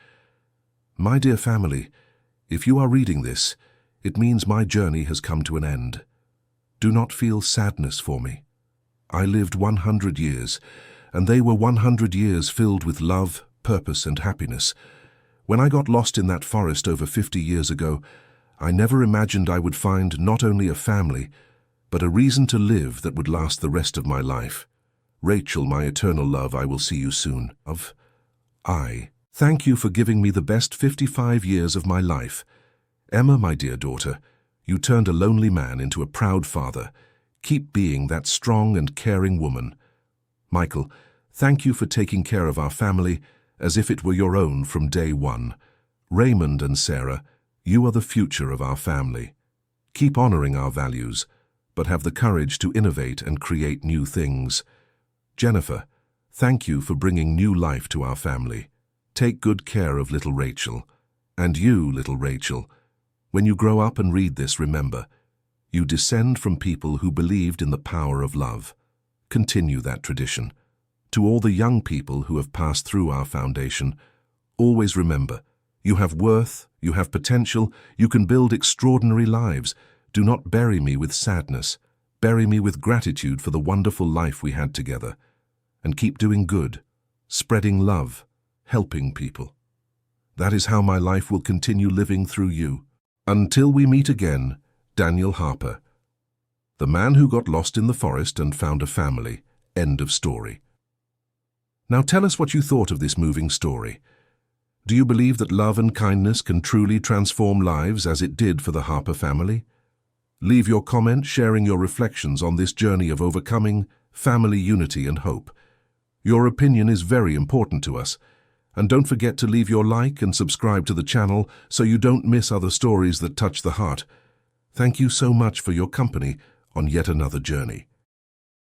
A: "My dear family, if you are reading this, it means my journey has come to an end. Do not feel sadness for me. I lived 100 years, and they were 100 years filled with love, purpose, and happiness. When I got lost in that forest over 50 years ago, I never imagined I would find not only a family, but a reason to live that would last the rest of my life. Rachel, my eternal love, I will see you soon. I. Thank you for giving me the best 55 years of my life. Emma, my dear daughter, you turned a lonely man into a proud father. Keep being that strong and caring woman. Michael, thank you for taking care of our family as if it were your own from day one. Raymond and Sarah, you are the future of our family. Keep honoring our values, but have the courage to innovate and create new things. Jennifer, thank you for bringing new life to our family. Take good care of little Rachel. And you, little Rachel, when you grow up and read this, remember, you descend from people who believed in the power of love. Continue that tradition. To all the young people who have passed through our foundation, always remember, you have worth, you have potential, you can build extraordinary lives. Do not bury me with sadness. Bury me with gratitude for the wonderful life we had together. And keep doing good, spreading love, helping people. That is how my life will continue living through you. Until we meet again, Daniel Harper. The man who got lost in the forest and found a family. End of story. Now tell us what you thought of this moving story. Do you believe that love and kindness can truly transform lives as it did for the Harper family? Leave your comment sharing your reflections on this journey of overcoming, family unity and hope. Your opinion is very important to us. And don't forget to leave your like and subscribe to the channel so you don't miss other stories that touch the heart. Thank you so much for your company on yet another journey.